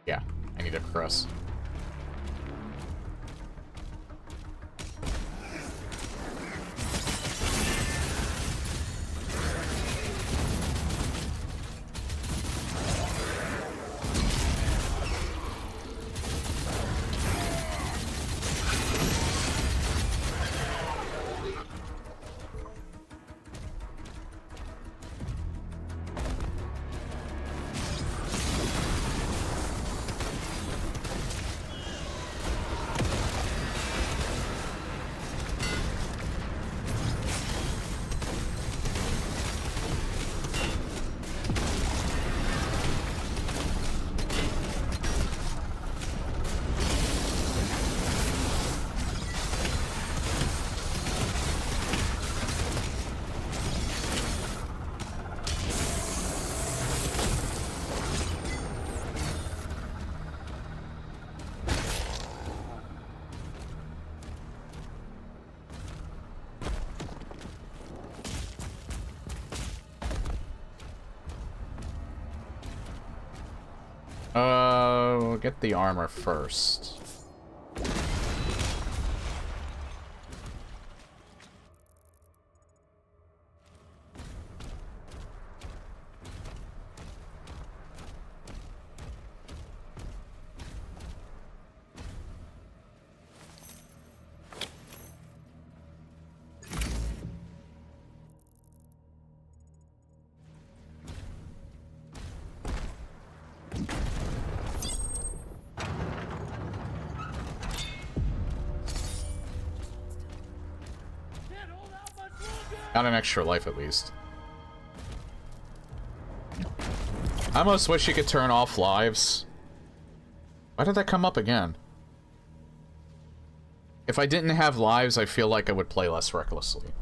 Yeah, I need to progress. We'll get the armor first. Got an extra life at least. I almost wish you could turn off lives. Why did that come up again? If I didn't have lives, I feel like I would play less recklessly.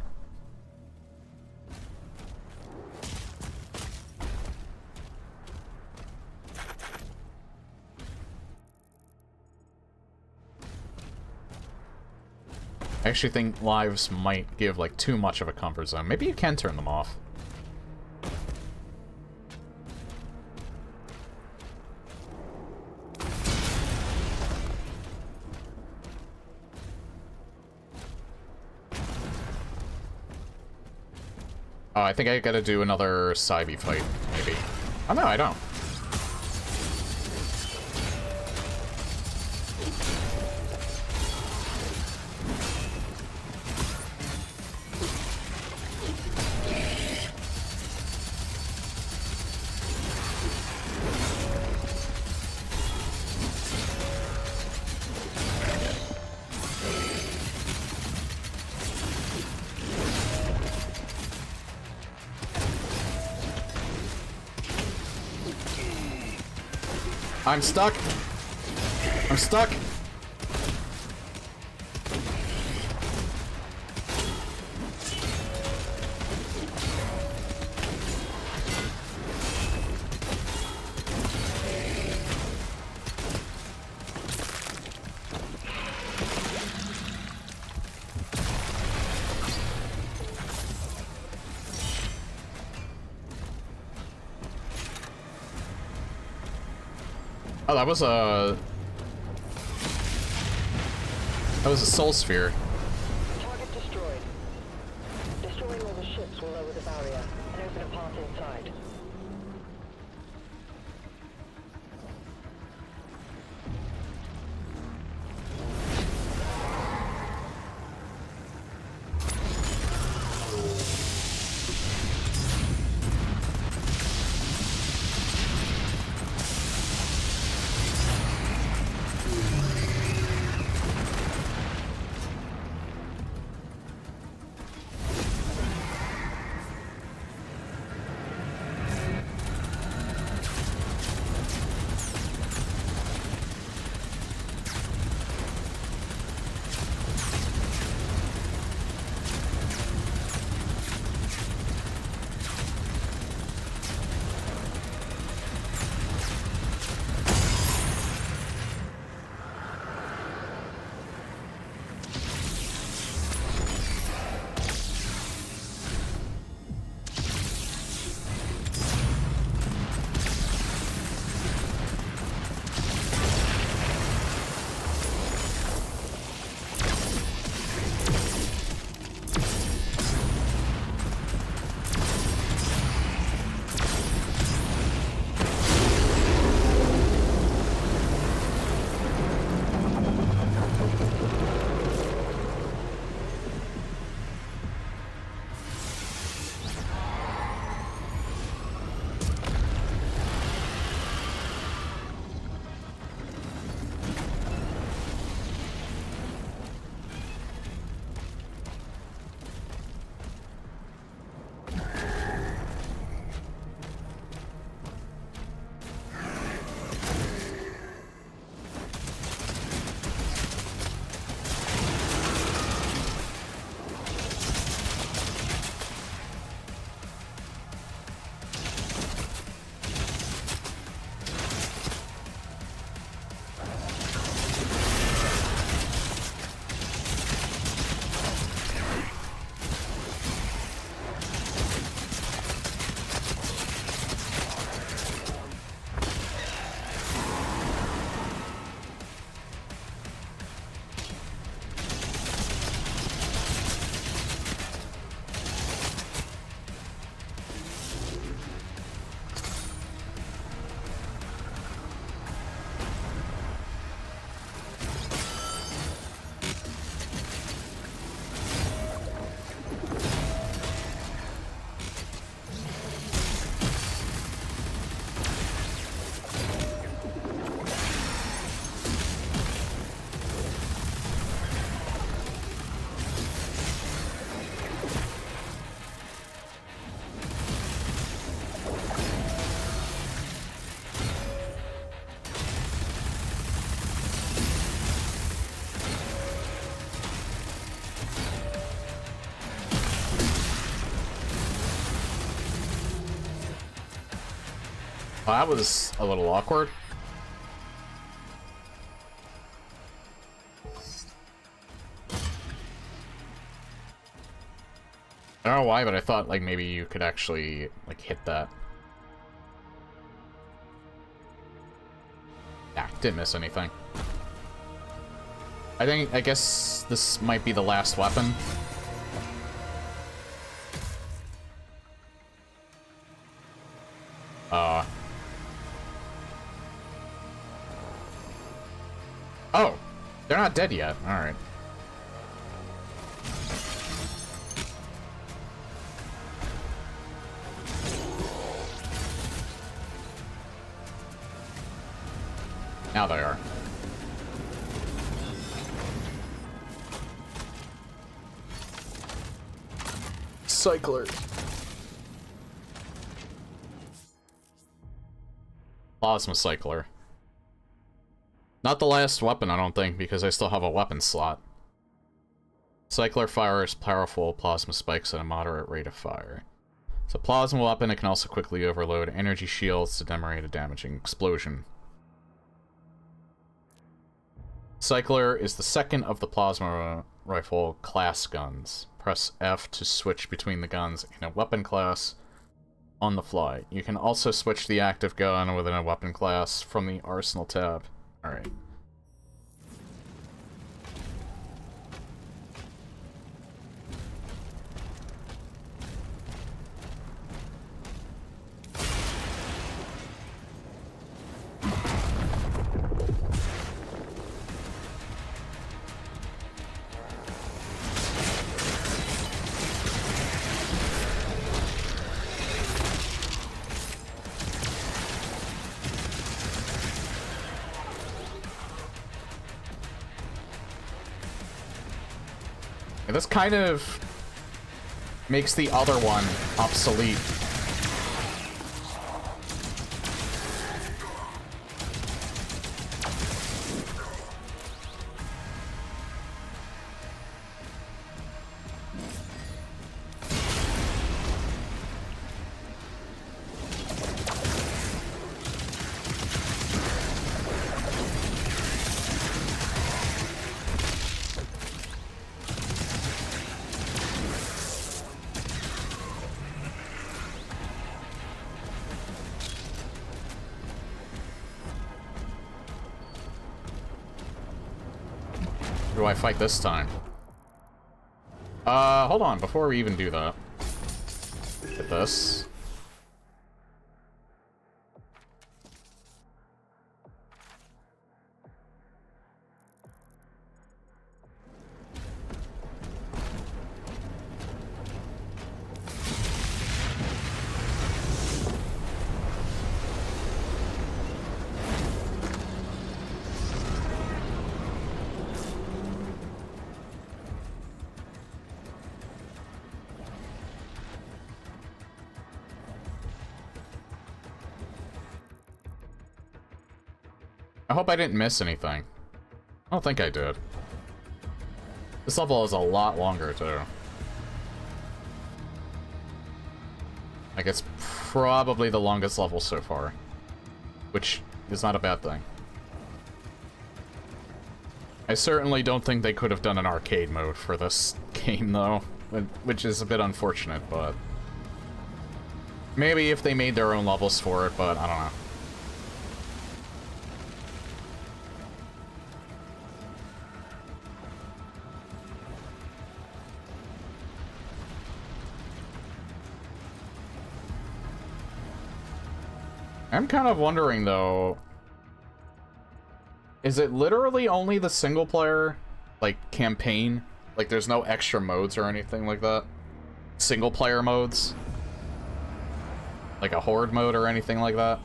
I actually think lives might give, like, too much of a comfort zone. Maybe you can turn them off. Oh, I think I gotta do another Cybe fight, maybe. Oh, no, I don't. I'm stuck. I'm stuck. Oh, that was a soul sphere. Target destroyed. Destroying all the ships will lower the barrier and open a path inside. Well, that was a little awkward. I don't know why, but I thought, like, maybe you could actually, like, hit that. Yeah, didn't miss anything. I guess this might be the last weapon. Oh, they're not dead yet. All right. Now they are. Cycler. Plasma Cycler. Not the last weapon, I don't think, because I still have a weapon slot. Cycler fires powerful plasma spikes at a moderate rate of fire. It's a plasma weapon. It can also quickly overload energy shields to generate a damaging explosion. Cycler is the second of the plasma rifle class guns. Press F to switch between the guns in a weapon class on the fly. You can also switch the active gun within a weapon class from the Arsenal tab. Alright. This kind of makes the other one obsolete. Do I fight this time? Hold on, before we even do that. Get this. I hope I didn't miss anything. I don't think I did. This level is a lot longer, too. Like, it's probably the longest level so far. Which is not a bad thing. I certainly don't think they could have done an arcade mode for this game, though. Which is a bit unfortunate, but... maybe if they made their own levels for it, but I don't know. I'm kind of wondering, though, is it literally only the single-player, like, campaign? Like, there's no extra modes or anything like that? Single-player modes? Like a horde mode or anything like that?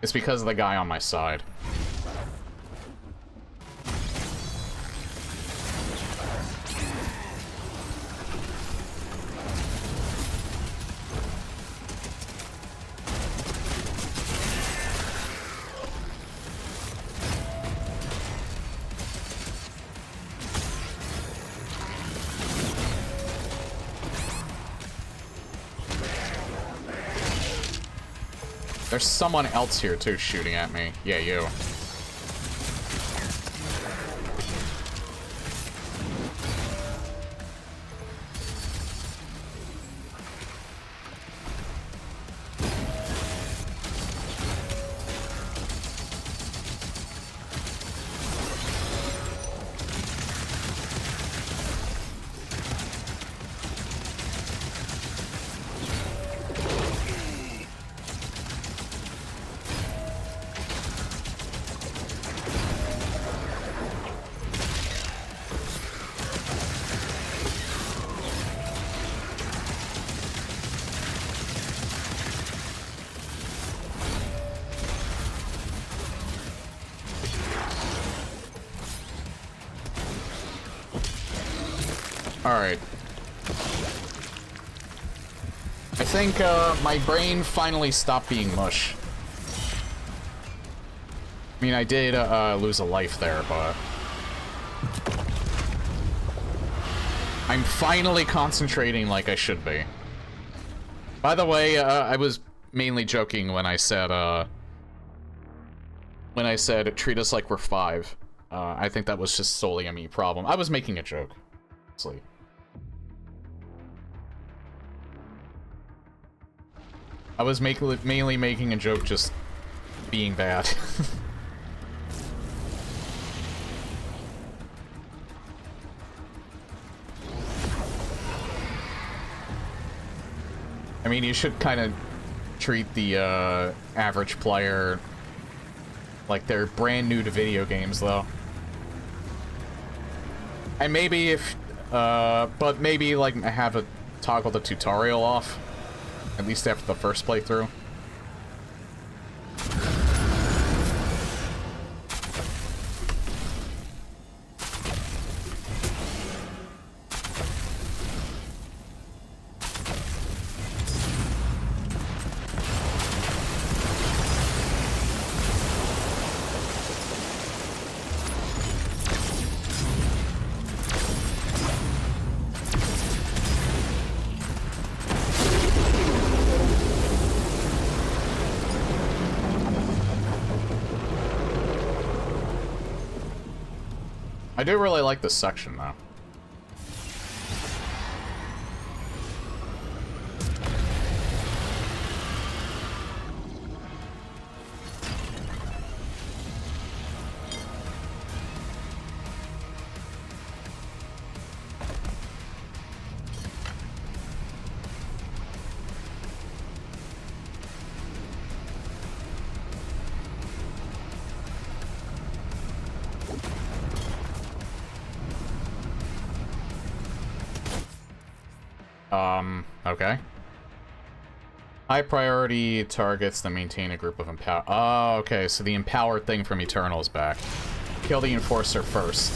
It's because of the guy on my side. There's someone else here, too, shooting at me. Yeah, you. Alright. I think, my brain finally stopped being mush. I mean, I did, lose a life there, but... I'm finally concentrating like I should be. By the way, I was mainly joking when I said, treat us like we're 5. I think that was just solely a me problem. I was making a joke. Honestly. I was mainly making a joke, just being bad. I mean, you should kind of treat the average player like they're brand new to video games, though. And maybe if, but maybe like have a toggle the tutorial off. At least after the first playthrough. I do really like this section, though. Okay. High priority targets that maintain a group of empower. Oh, okay, so the empowered thing from Eternal is back. Kill the Enforcer first.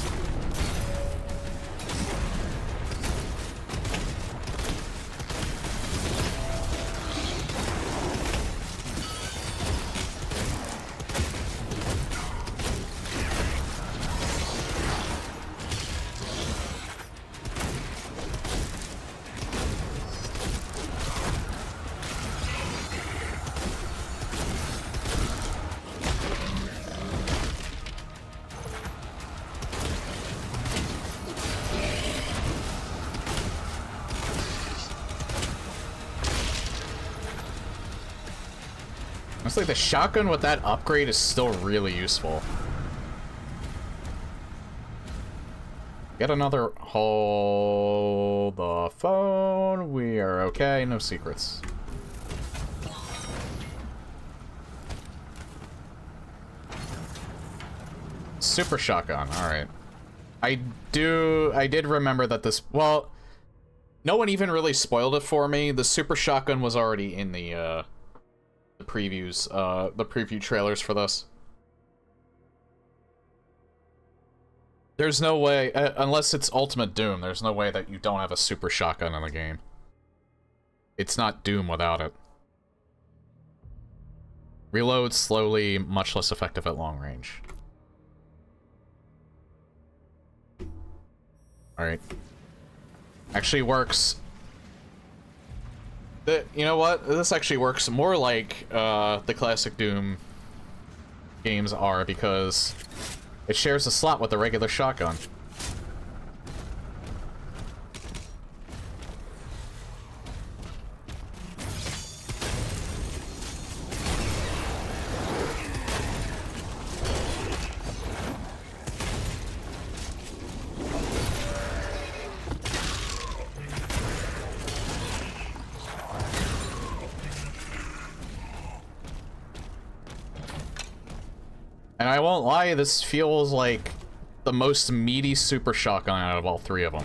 Looks like the shotgun with that upgrade is still really useful. Get another... Hold the phone. We are okay. No secrets. Super shotgun. Alright. I did remember that this... Well, no one even really spoiled it for me. The super shotgun was already in the the previews, the preview trailers for this. There's no way, unless it's Ultimate Doom, there's no way that you don't have a super shotgun in the game. It's not Doom without it. Reload slowly, much less effective at long range. Alright. Actually works. You know what? This actually works more like the classic Doom games are, because it shares a slot with the regular shotgun. And I won't lie, this feels like the most meaty super shotgun out of all three of them.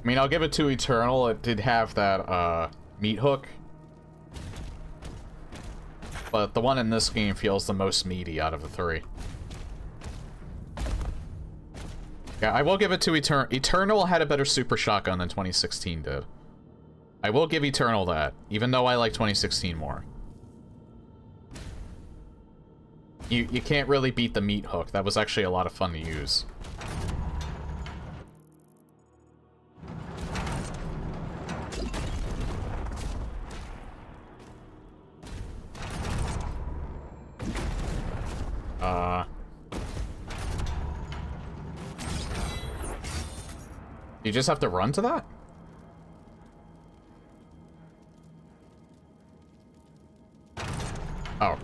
I mean, I'll give it to Eternal. It did have that, meat hook. But the one in this game feels the most meaty out of the three. Yeah, I will give it to Eternal. Eternal had a better super shotgun than 2016 did. I will give Eternal that, even though I like 2016 more. You can't really beat the meat hook. That was actually a lot of fun to use. You just have to run to that? Oh.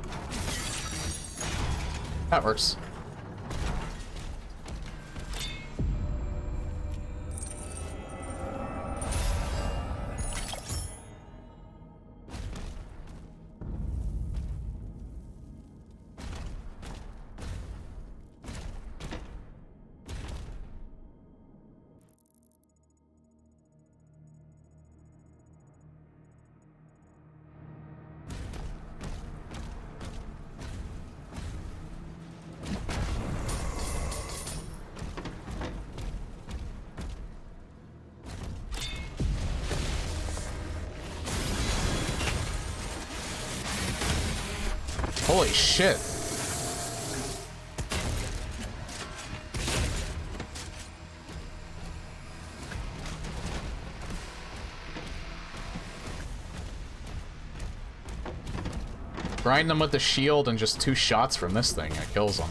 That works. Holy shit. Grind them with the shield and just 2 shots from this thing, it kills them.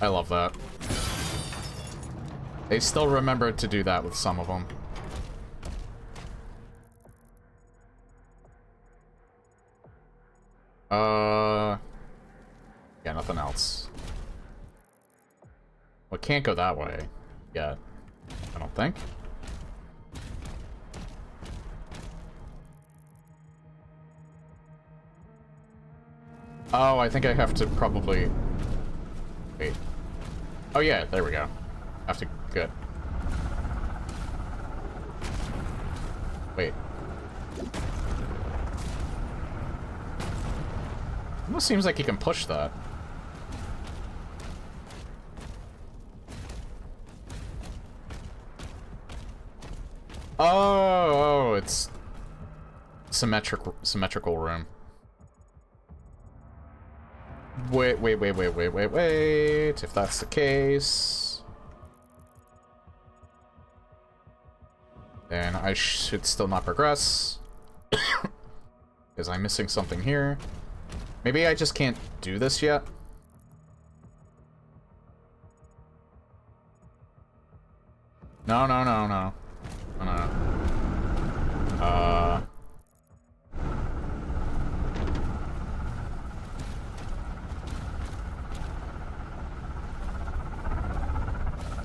I love that. They still remembered to do that with some of them. Yeah, nothing else. Well, it can't go that way yet, I don't think. Oh, I think I have to probably... Wait. Oh yeah, there we go. I have to... Good. Wait. Almost seems like you can push that. Oh, it's... Symmetrical room. Wait. If that's the case... then I should still not progress. Because I'm missing something here. Maybe I just can't do this yet? No.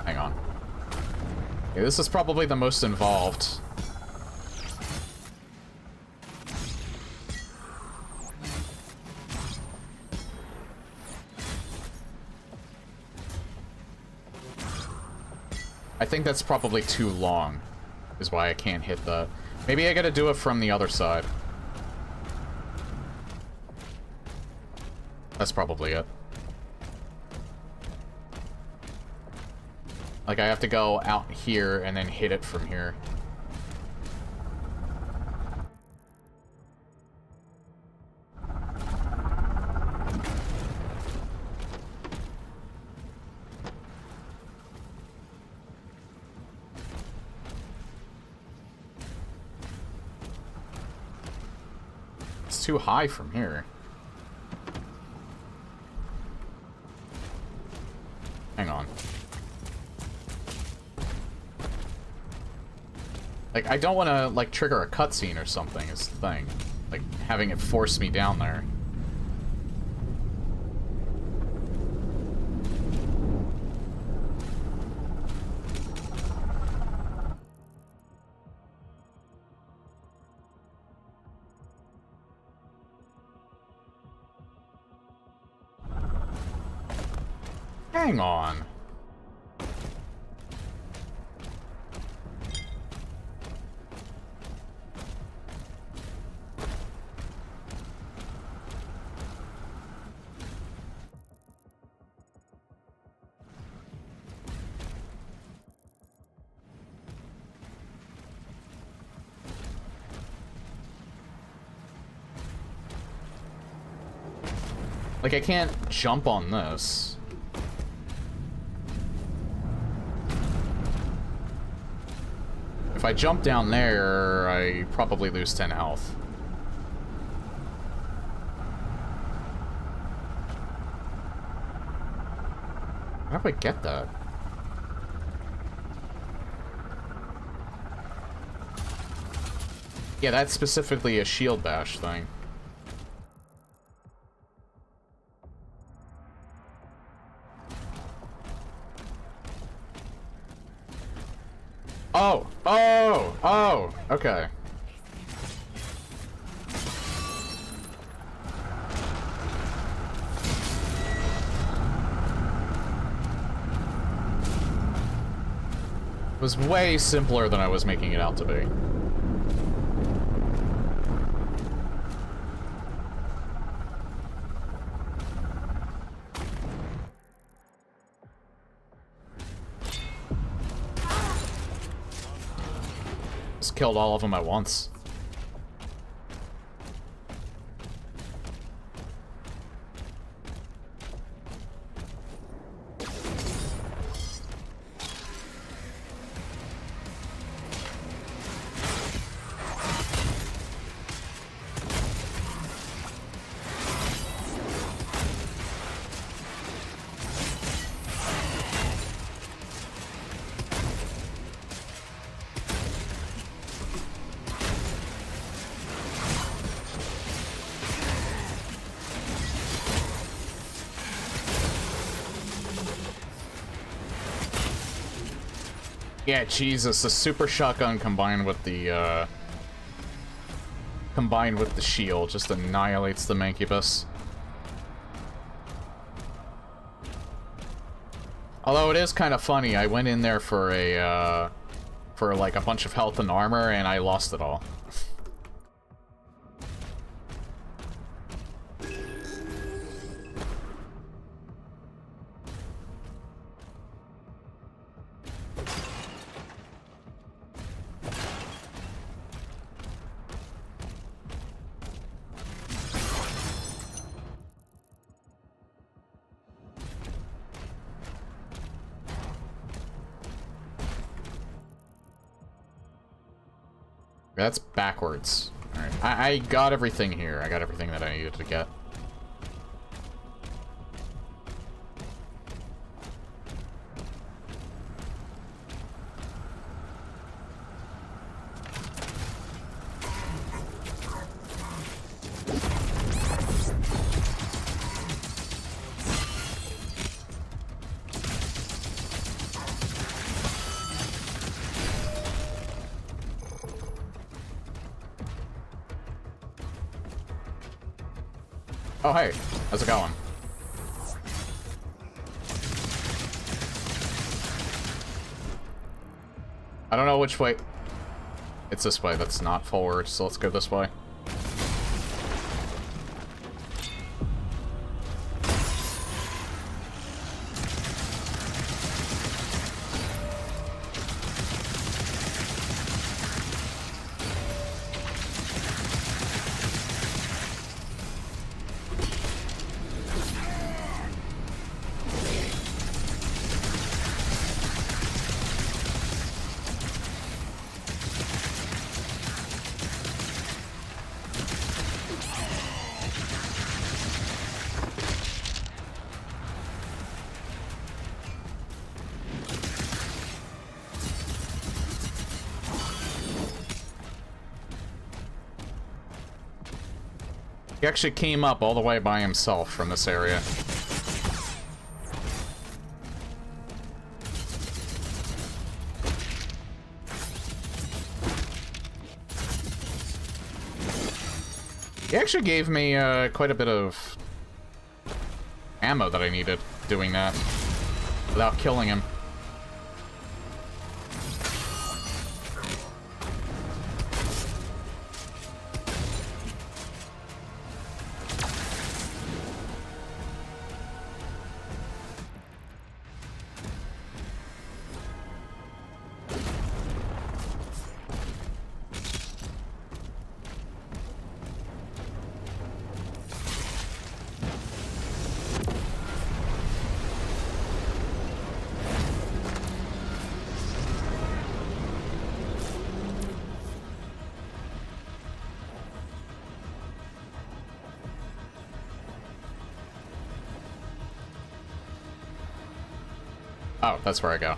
Hang on. Okay, this is probably the most involved. I think that's probably too long, is why I can't hit that. Maybe I gotta do it from the other side. That's probably it. Like, I have to go out here and then hit it from here. It's too high from here. Hang on. Like, I don't want to, like, trigger a cutscene or something is the thing. Like, having it force me down there. Hang on. Like, I can't jump on this. If I jump down there, I probably lose 10 health. How do I get that? Yeah, that's specifically a shield bash thing. Oh! Oh! Oh! Okay. It was way simpler than I was making it out to be. Just killed all of them at once. Yeah, Jesus, the super shotgun combined with the shield just annihilates the Mancubus. Although it is kind of funny, I went in there for a for like a bunch of health and armor and I lost it all. That's backwards. Alright, I got everything here. I got everything that I needed to get. Oh, hey. How's it going? I don't know which way. It's this way. That's not forward, so let's go this way. He actually came up all the way by himself from this area. He actually gave me quite a bit of ammo that I needed doing that without killing him. Oh, that's where I go.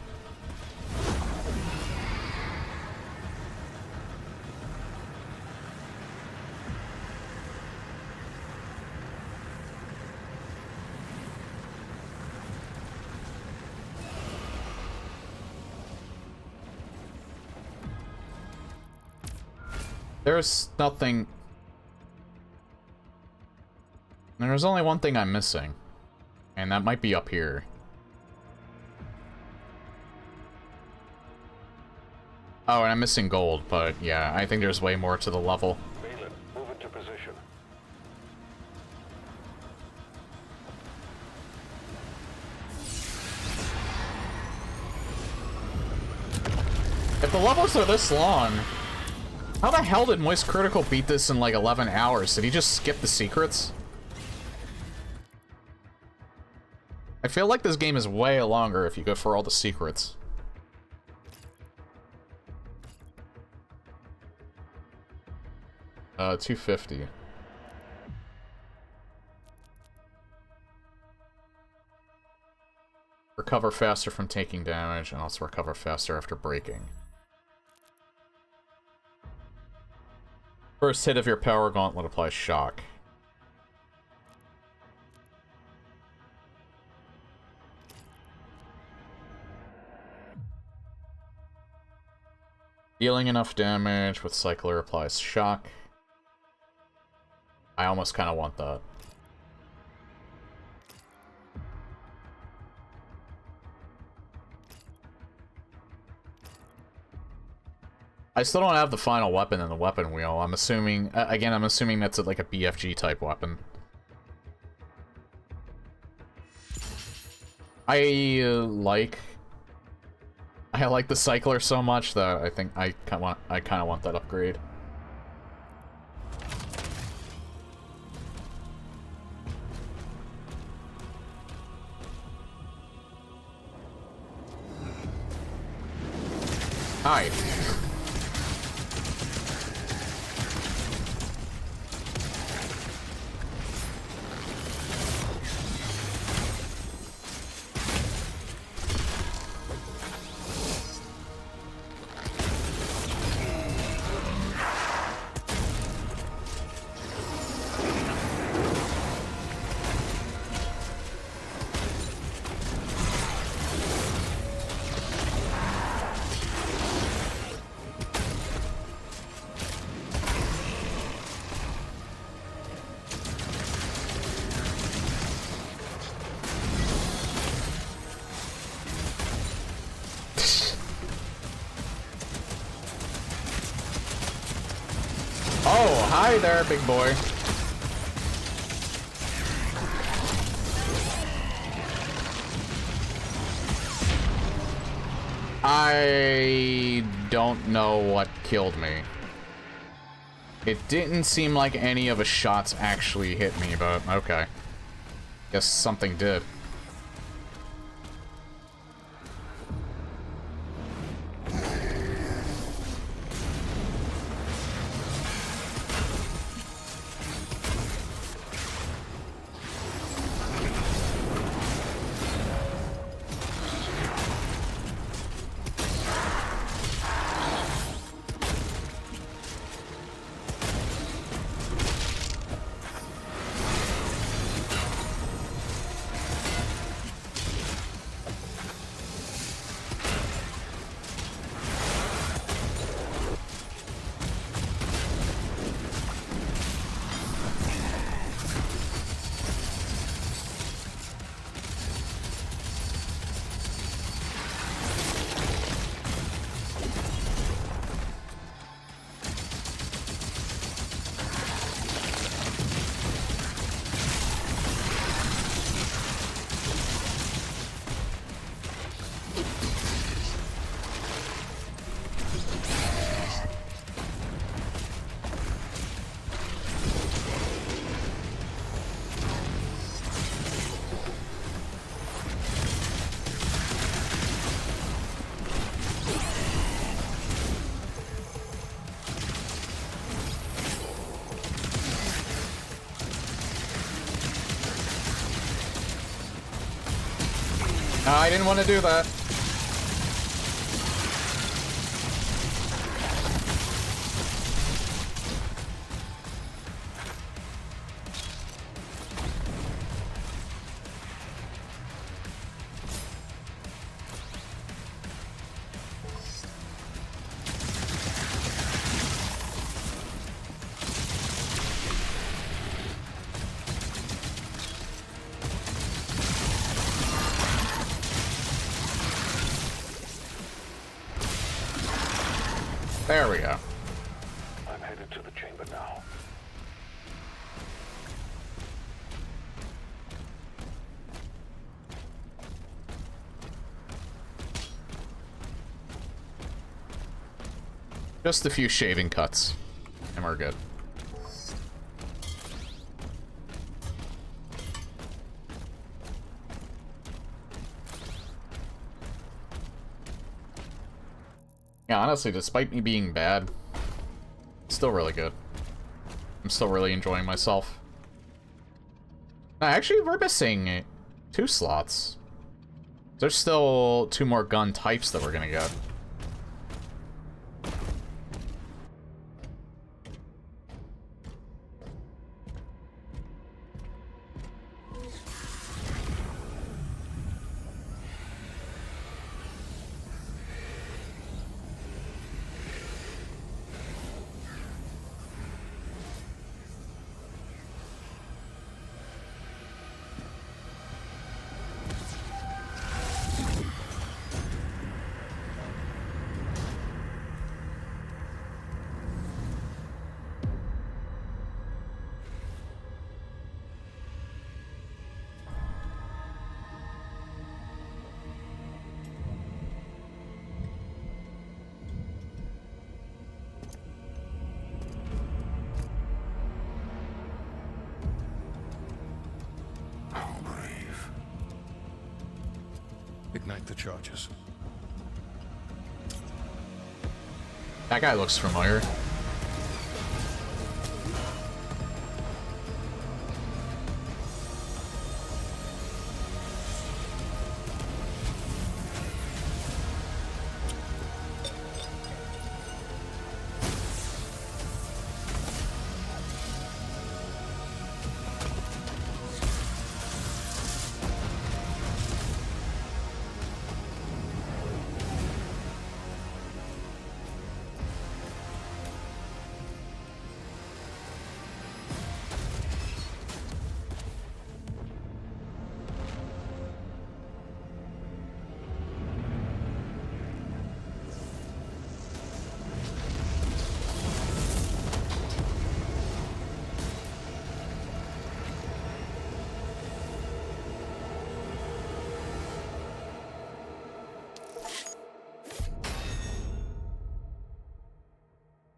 There's nothing... There's only one thing I'm missing. And that might be up here. Oh, and I'm missing gold, but yeah, I think there's way more to the level. Balin, move into position. If the levels are this long, how the hell did Moist Critical beat this in like 11 hours? Did he just skip the secrets? I feel like this game is way longer if you go for all the secrets. $250. Recover faster from taking damage, and also recover faster after breaking. First hit of your power gauntlet applies shock. Dealing enough damage with Cycler applies shock. I almost kind of want that. I still don't have the final weapon in the weapon wheel. I'm assuming, again, I'm assuming that's like a BFG type weapon. I like the Cycler so much that I think I kind of want that upgrade. Hi. Hi there, big boy. I don't know what killed me. It didn't seem like any of the shots actually hit me, but okay. Guess something did. I didn't want to do that. There we go. I'm headed to the chamber now. Just a few shaving cuts, and we're good. Yeah, honestly, despite me being bad, it's still really good. I'm still really enjoying myself. Actually, we're missing 2 slots. There's still 2 more gun types that we're gonna get. Ignite the charges. That guy looks familiar.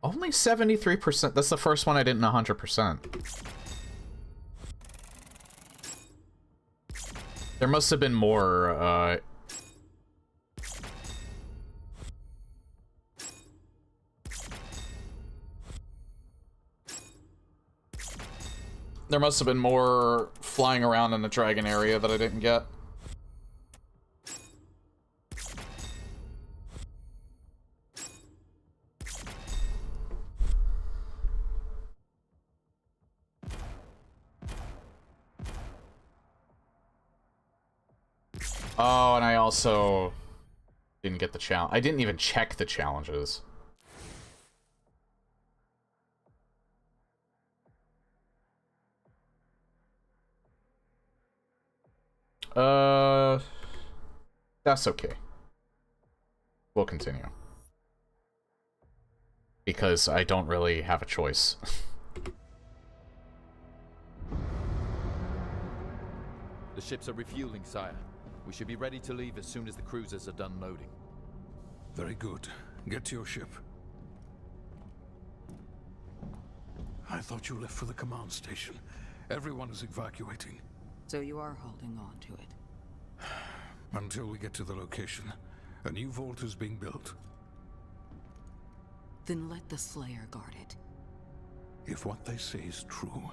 Only 73%. That's the first one I didn't 100%. There must have been more, There must have been more flying around in the dragon area that I didn't get. Oh, and I also didn't get the challenge. I didn't even check the challenges. That's okay. We'll continue. Because I don't really have a choice. The ships are refueling, sire. We should be ready to leave as soon as the cruisers are done loading. Very good. Get to your ship. I thought you left for the command station. Everyone is evacuating. So you are holding on to it. Until we get to the location. A new vault is being built. Then let the Slayer guard it. If what they say is true,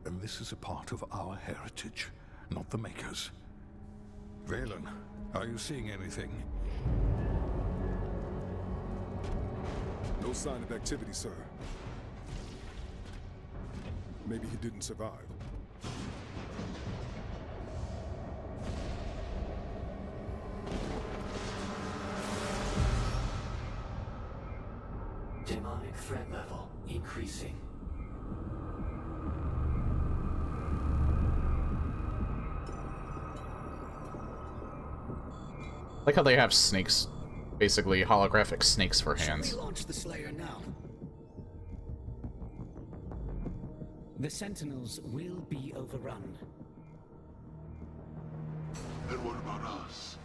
then this is a part of our heritage, not the Makers. Valen, are you seeing anything? No sign of activity, sir. Maybe he didn't survive. Demonic threat level increasing. Like how they have snakes, basically holographic snakes for hands. Should we launch the Slayer now? The Sentinels will be overrun. Then what about us?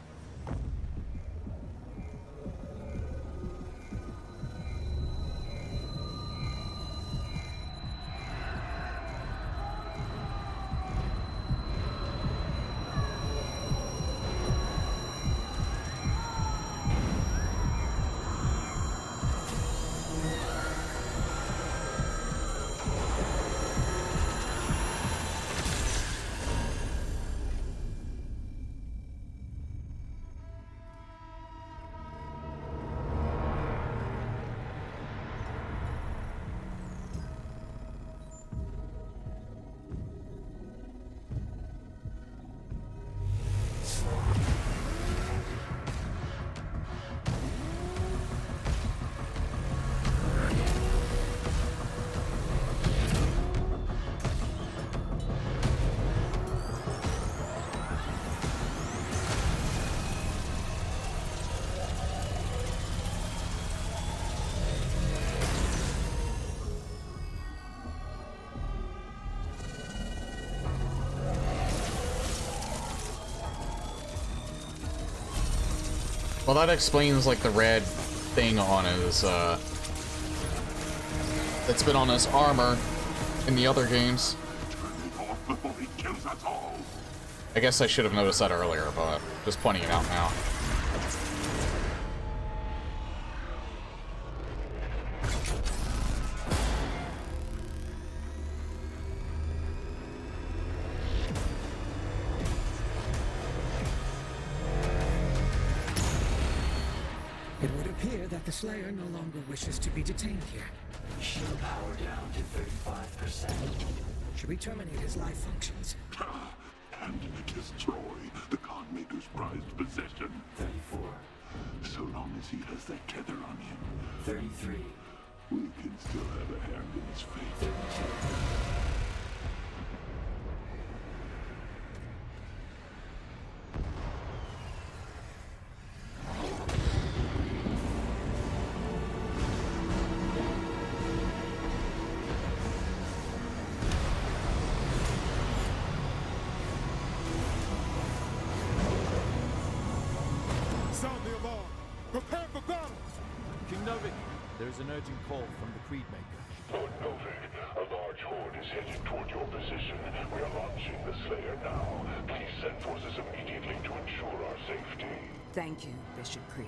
Well, that explains, like, the red thing on his, that's been on his armor in the other games. I guess I should have noticed that earlier, but just pointing it out now. It would appear that the Slayer no longer wishes to be detained here. Shield power down to 35%. Should we terminate his life functions? And destroy the Godmaker's prized possession. 34. So long as he has that tether on him, 33. we can still have a hand in his fate. 32. Sound the alarm! Prepare for battle! King Novik, there is an urgent call from the Speedmaker. Lord Novik, a large horde is headed toward your position. We are launching the Slayer now. Please send forces immediately to ensure our safety. Thank you, Bishop Creed.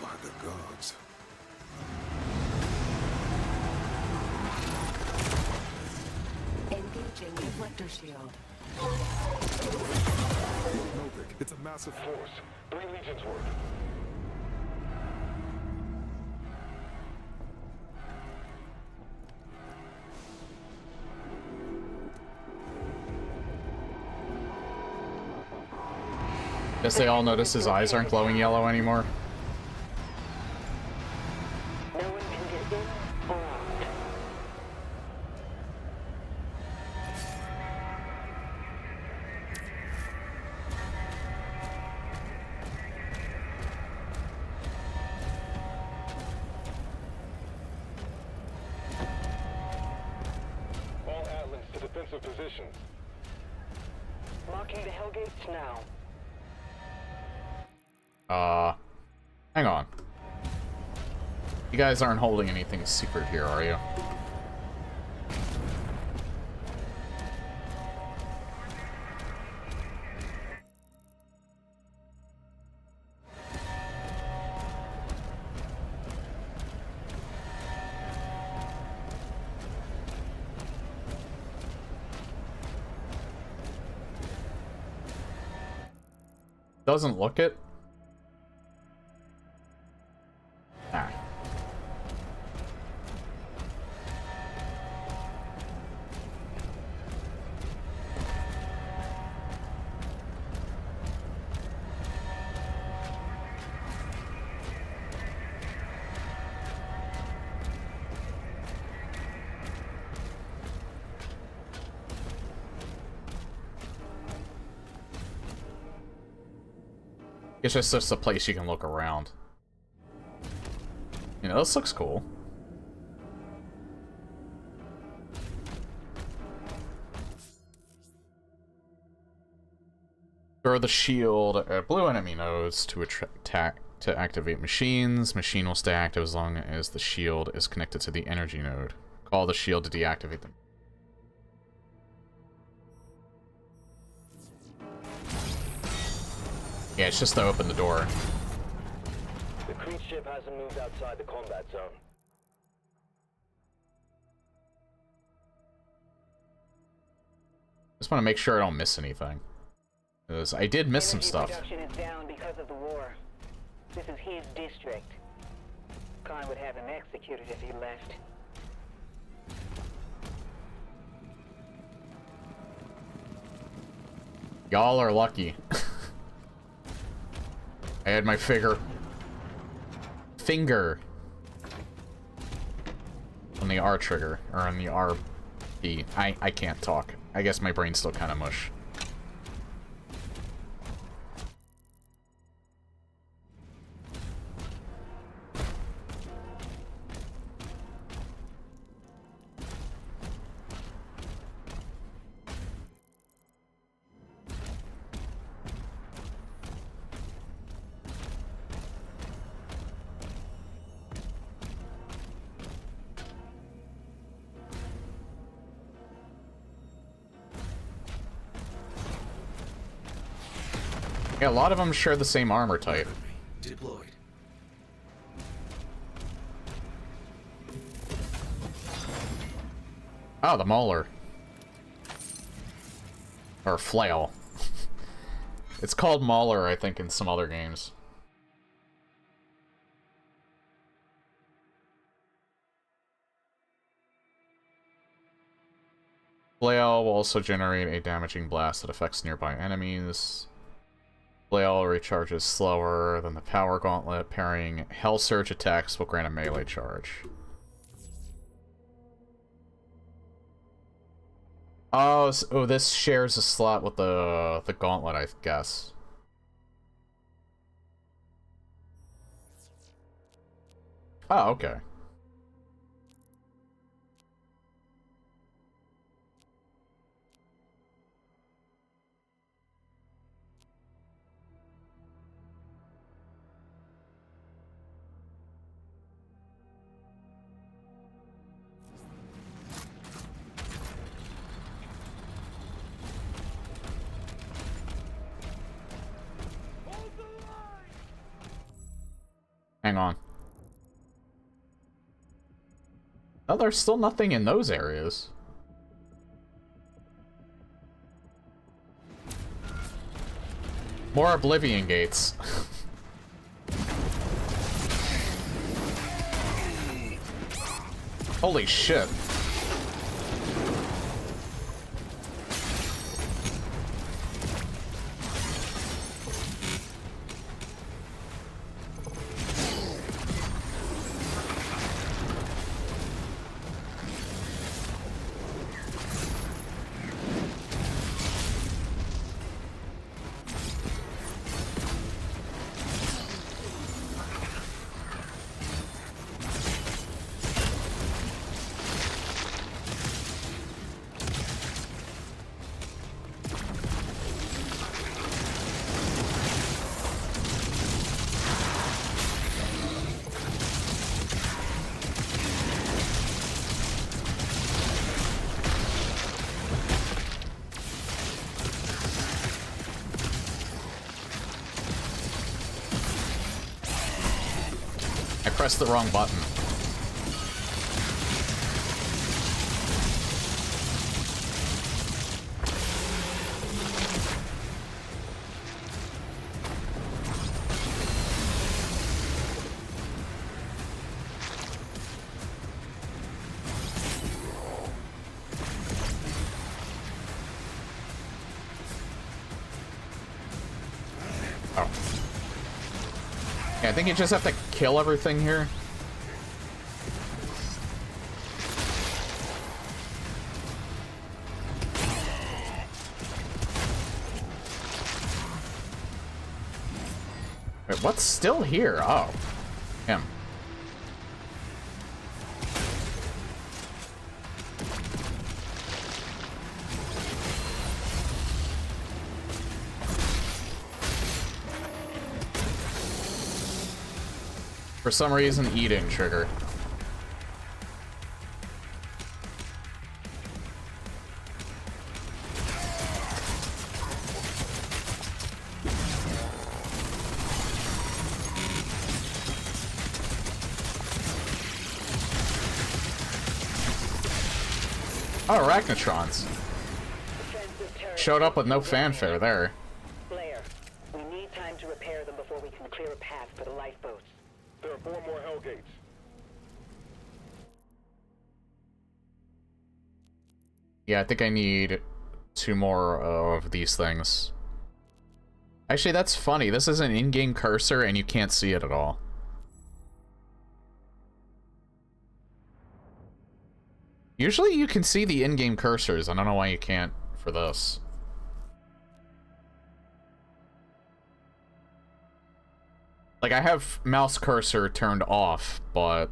By the gods. Engaging reflector shield. Novik, it's a massive Force, 3 legions worth. Guess they all notice his eyes aren't glowing yellow anymore. No one can get in or out. All Atlas to defensive positions. Marking the Hellgates now. Hang on. You guys aren't holding anything secret here, are you? Doesn't look it. Ah. It's just a place you can look around. You know, this looks cool. Throw the shield at blue enemy nodes to activate machines. Machine will stay active as long as the shield is connected to the energy node. Call the shield to deactivate them. Yeah, it's just to open the door. The Creed ship hasn't moved outside the combat zone. Just want to make sure I don't miss anything. Because I did miss some stuff. Production is down because of the war. This is his district. Khan would have him executed if he left. Y'all are lucky. I had my finger on the R trigger, or on the R B. I can't talk. I guess my brain's still kind of mush. Yeah, a lot of them share the same armor type. Deployed. Oh, the Mauler. Or Flail. It's called Mauler, I think, in some other games. Flail will also generate a damaging blast that affects nearby enemies. Flail recharges slower than the Power Gauntlet. Parrying Hell Surge attacks will grant a melee charge. Oh, this shares a slot with the Gauntlet, I guess. Oh, okay. Hang on. Oh, there's still nothing in those areas. More Oblivion Gates. Holy shit. Press the wrong button. Oh. Yeah, I think you just have to kill everything here. Wait, what's still here? Oh. Him. For some reason, eating trigger. Oh, Arachnotrons. Showed up with no fanfare there. Blair, we need time to repair them before we can clear a path for the lifeboats. There are 4 more Hellgates. Yeah, I think I need 2 more of these things. Actually, that's funny. This is an in-game cursor and you can't see it at all. Usually you can see the in-game cursors. I don't know why you can't for this. Like, I have mouse cursor turned off, but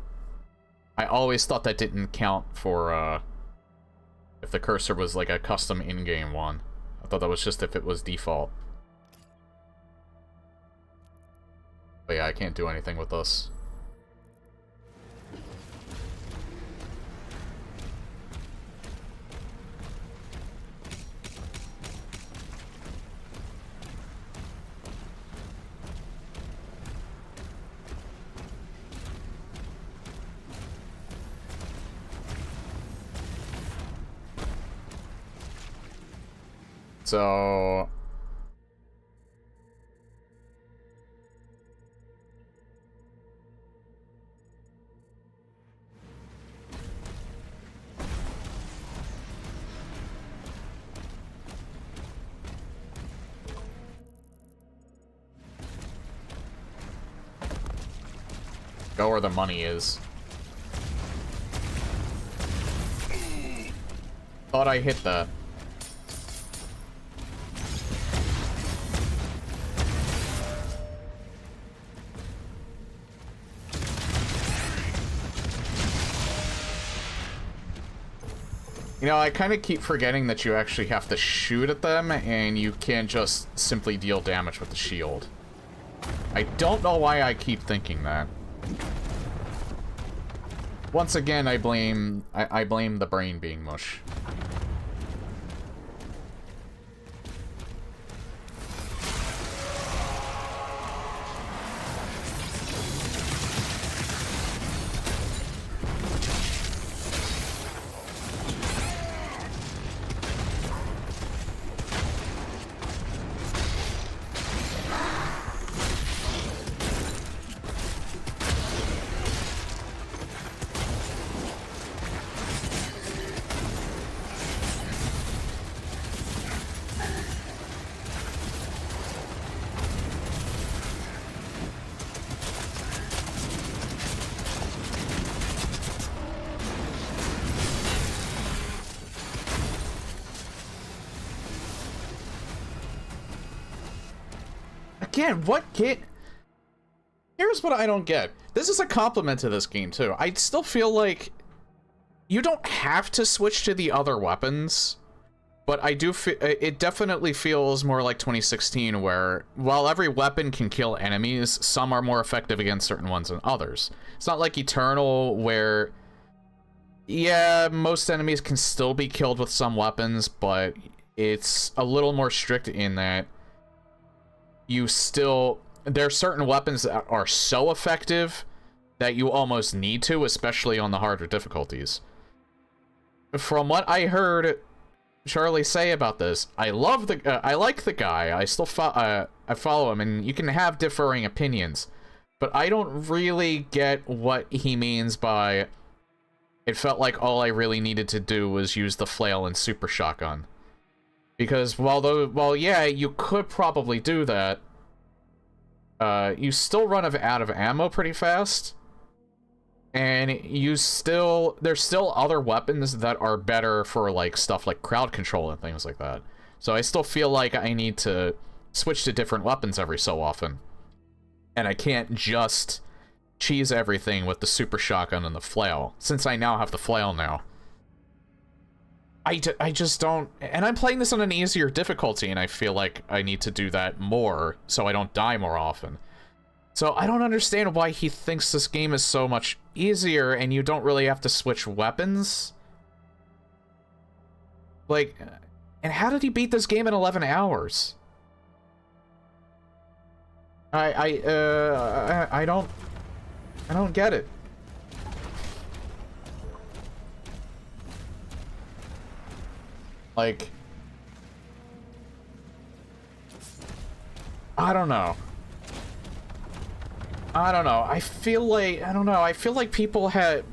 I always thought that didn't count for, if the cursor was, like, a custom in-game one. I thought that was just if it was default. But yeah, I can't do anything with this. So... go where the money is. Thought I hit that. You know, I kind of keep forgetting that you actually have to shoot at them, and you can't just simply deal damage with the shield. I don't know why I keep thinking that. Once again, I blame the brain being mush. Again, what get? Here's what I don't get. This is a compliment to this game, too. I still feel like you don't have to switch to the other weapons, but I do feel it definitely feels more like 2016, where while every weapon can kill enemies, some are more effective against certain ones than others. It's not like Eternal, where, yeah, most enemies can still be killed with some weapons, but it's a little more strict in that you still, there are certain weapons that are so effective that you almost need to, especially on the harder difficulties. From what I heard Charlie say about this, I like the guy. I still I follow him, and you can have differing opinions, but I don't really get what he means by it felt like all I really needed to do was use the flail and super shotgun. Because while yeah, you could probably do that, you still run out of ammo pretty fast, and there's still other weapons that are better for like stuff like crowd control and things like that. So I still feel like I need to switch to different weapons every so often, and I can't just cheese everything with the super shotgun and the flail, since I now have the flail now. I just don't, and I'm playing this on an easier difficulty, and I feel like I need to do that more so I don't die more often. So I don't understand why he thinks this game is so much easier and you don't really have to switch weapons. Like, and how did he beat this game in 11 hours? I don't get it. Like, I don't know. I feel like people had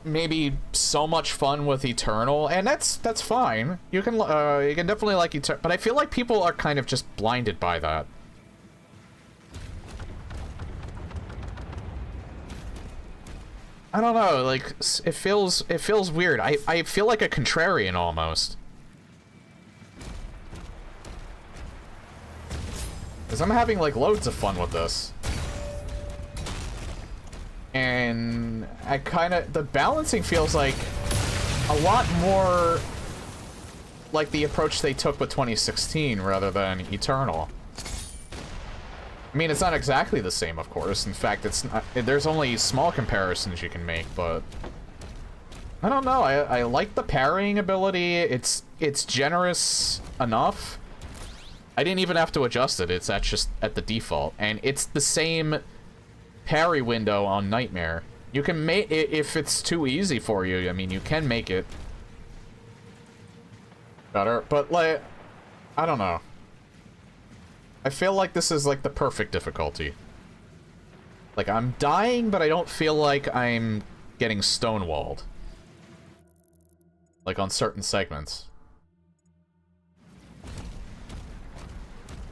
maybe so much fun with Eternal, and that's fine. You can definitely like Eternal, but I feel like people are kind of just blinded by that. I don't know, like, it feels weird. I feel like a contrarian almost. Because I'm having, like, loads of fun with this. And the balancing feels like a lot more like the approach they took with 2016 rather than Eternal. I mean, it's not exactly the same, of course. In fact, it's not, there's only small comparisons you can make, but I don't know. I like the parrying ability. It's generous enough. I didn't even have to adjust it. It's just at the default, and it's the same parry window on Nightmare. You can make it if it's too easy for you. I mean, you can make it better, but like, I don't know. I feel like this is like the perfect difficulty. Like, I'm dying, but I don't feel like I'm getting stonewalled. Like on certain segments.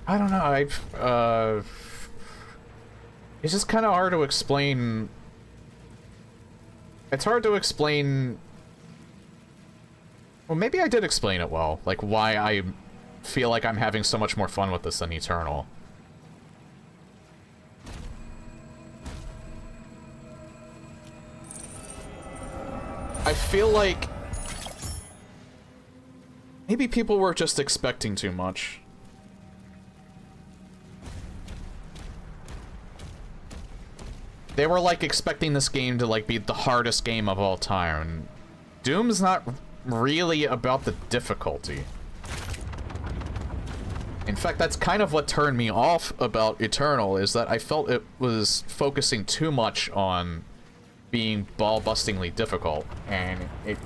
I don't know, it's just kind of hard to explain. It's hard to explain. Well, maybe I did explain it well, like why I feel like I'm having so much more fun with this than Eternal. I feel like Maybe people were just expecting too much. They were, like, expecting this game to, like, be the hardest game of all time. Doom's not really about the difficulty. In fact, that's kind of what turned me off about Eternal, is that I felt it was focusing too much on being ball-bustingly difficult, and it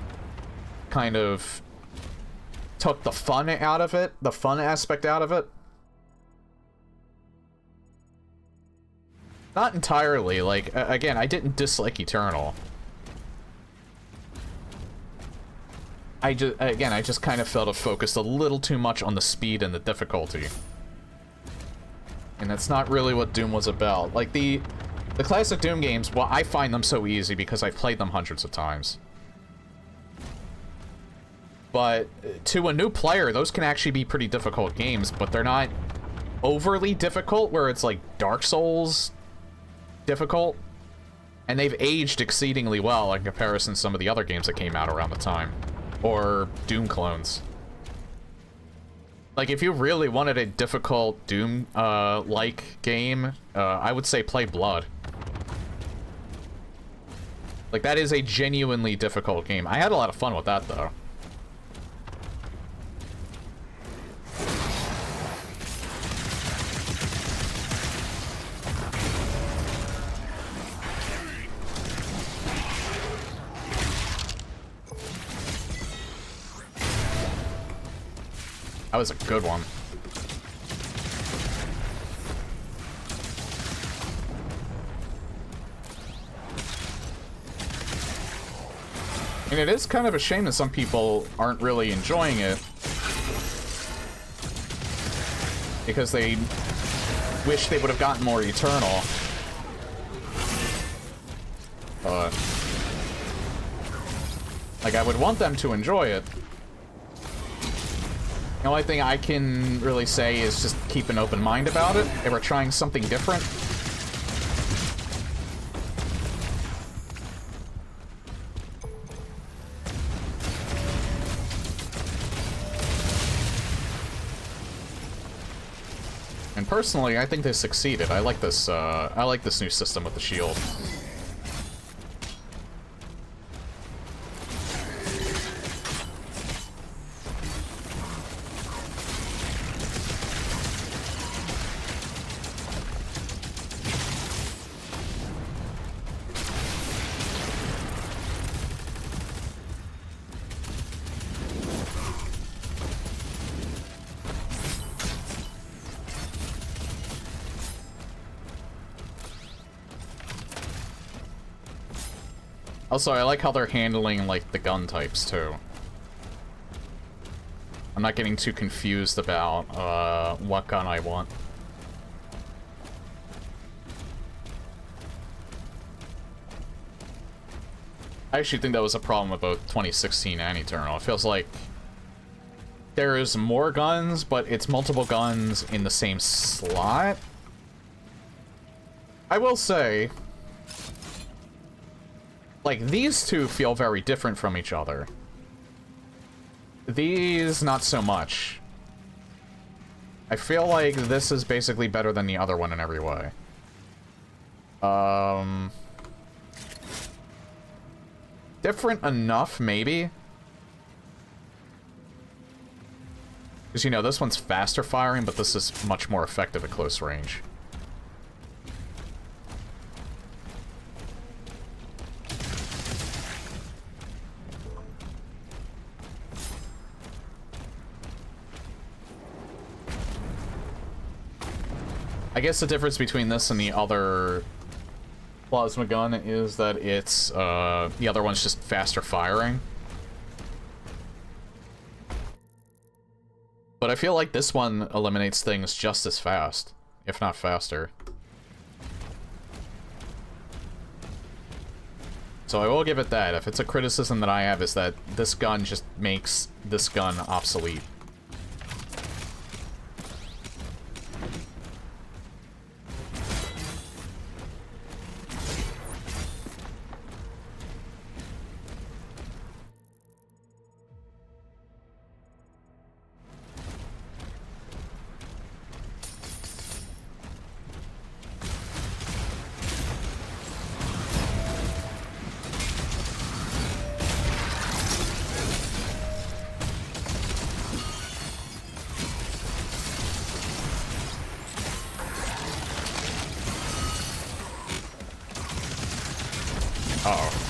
kind of took the fun out of it, the fun aspect out of it. Not entirely, like, again, I didn't dislike Eternal. I just kind of felt it focused a little too much on the speed and the difficulty. And that's not really what Doom was about. Like, the classic Doom games, well, I find them so easy because I've played them hundreds of times. But to a new player, those can actually be pretty difficult games, but they're not overly difficult, where it's like Dark Souls difficult. And they've aged exceedingly well in comparison to some of the other games that came out around the time. Or Doom clones. Like, if you really wanted a difficult Doom, like game, I would say play Blood. Like, that is a genuinely difficult game. I had a lot of fun with that, though. That was a good one. And it is kind of a shame that some people aren't really enjoying it, because they wish they would have gotten more Eternal. But like, I would want them to enjoy it. The only thing I can really say is just keep an open mind about it. They were trying something different. And personally, I think they succeeded. I like this new system with the shield. Also, I like how they're handling, like, the gun types, too. I'm not getting too confused about, what gun I want. I actually think that was a problem with both 2016 and Eternal. It feels like there's more guns, but it's multiple guns in the same slot. I will say, like, these two feel very different from each other. These, not so much. I feel like this is basically better than the other one in every way. Different enough, maybe. Because, you know, this one's faster firing, but this is much more effective at close range. I guess the difference between this and the other plasma gun is that it's, the other one's just faster firing. But I feel like this one eliminates things just as fast, if not faster. So I will give it that. If it's a criticism that I have, is that this gun just makes this gun obsolete. Uh-oh.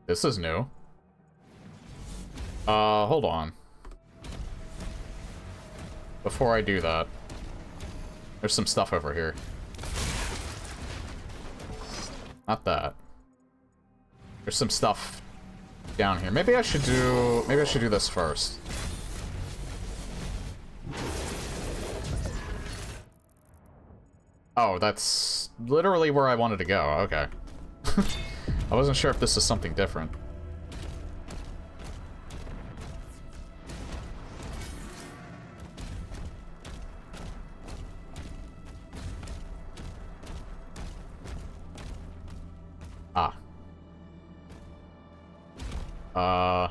This is new. Hold on. Before I do that, there's some stuff over here. Not that. There's some stuff down here. Maybe I should do this first. Oh, that's literally where I wanted to go. Okay. I wasn't sure if this is something different. Ah. Oh.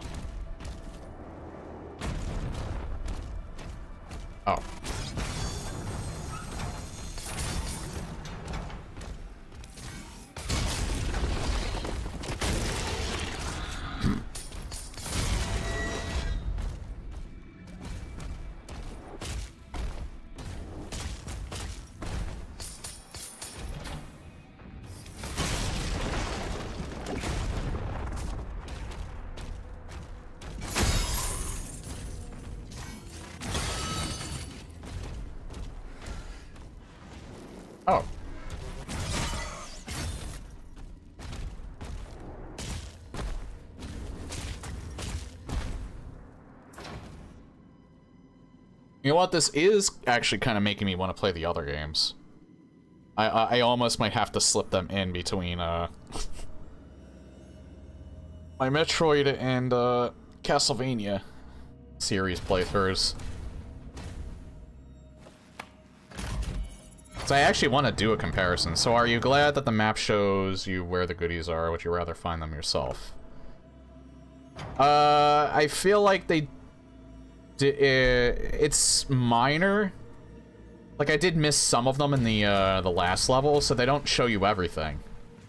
Oh. You know what? This is actually kind of making me want to play the other games. I almost might have to slip them in between, my Metroid and, Castlevania series playthroughs. So I actually want to do a comparison. So are you glad that the map shows you where the goodies are, or would you rather find them yourself? I feel like they... it's minor. Like, I did miss some of them in the last level, so they don't show you everything.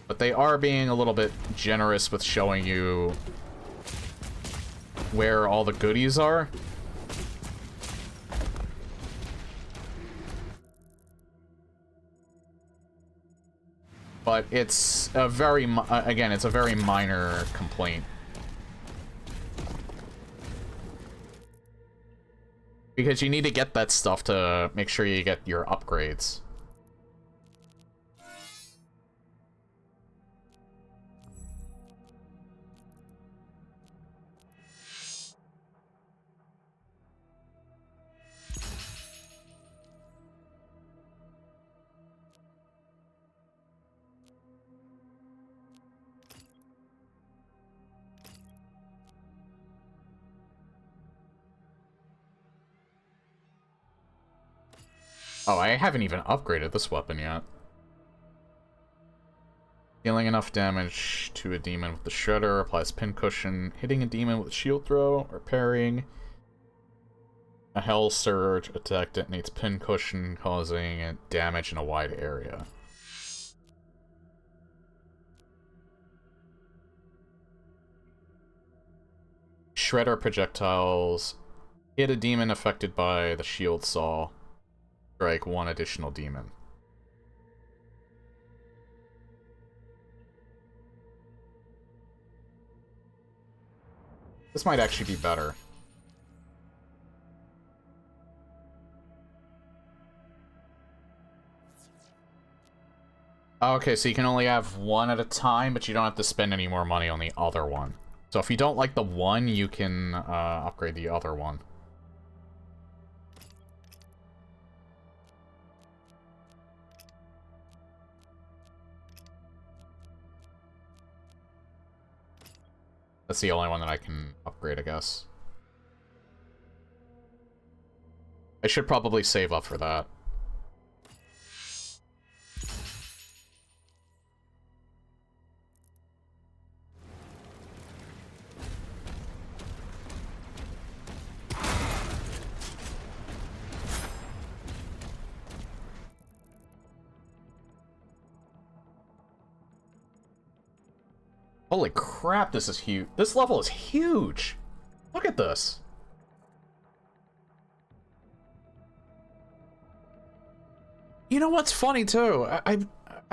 But they are being a little bit generous with showing you where all the goodies are. But it's a very, again, it's a very minor complaint. Because you need to get that stuff to make sure you get your upgrades. Oh, I haven't even upgraded this weapon yet. Dealing enough damage to a demon with the Shredder, applies pincushion. Hitting a demon with a shield throw, or parrying. A Hell Surge attack detonates pincushion, causing damage in a wide area. Shredder projectiles. Hit a demon affected by the shield saw. Strike one additional demon. This might actually be better. Okay, so you can only have one at a time, but you don't have to spend any more money on the other one. So if you don't like the one, you can upgrade the other one. That's the only one that I can upgrade, I guess. I should probably save up for that. Holy crap, this is huge. This level is huge. Look at this. You know what's funny too? I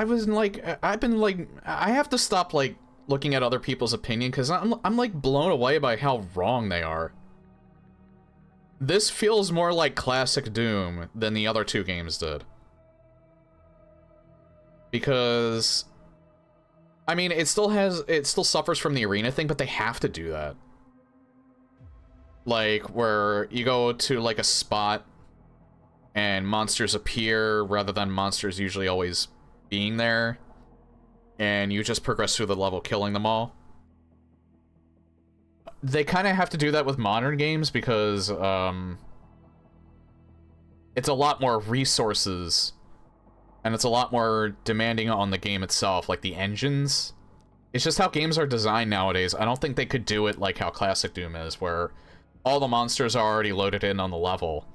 was like, I've been like, I have to stop like looking at other people's opinion because I'm like blown away by how wrong they are. This feels more like classic Doom than the other two games did. Because, I mean, it still suffers from the arena thing, but they have to do that. Like, where you go to, like, a spot, and monsters appear, rather than monsters usually always being there, and you just progress through the level killing them all. They kind of have to do that with modern games, because, it's a lot more resources, and it's a lot more demanding on the game itself, like the engines. It's just how games are designed nowadays. I don't think they could do it like how Classic Doom is, where all the monsters are already loaded in on the level,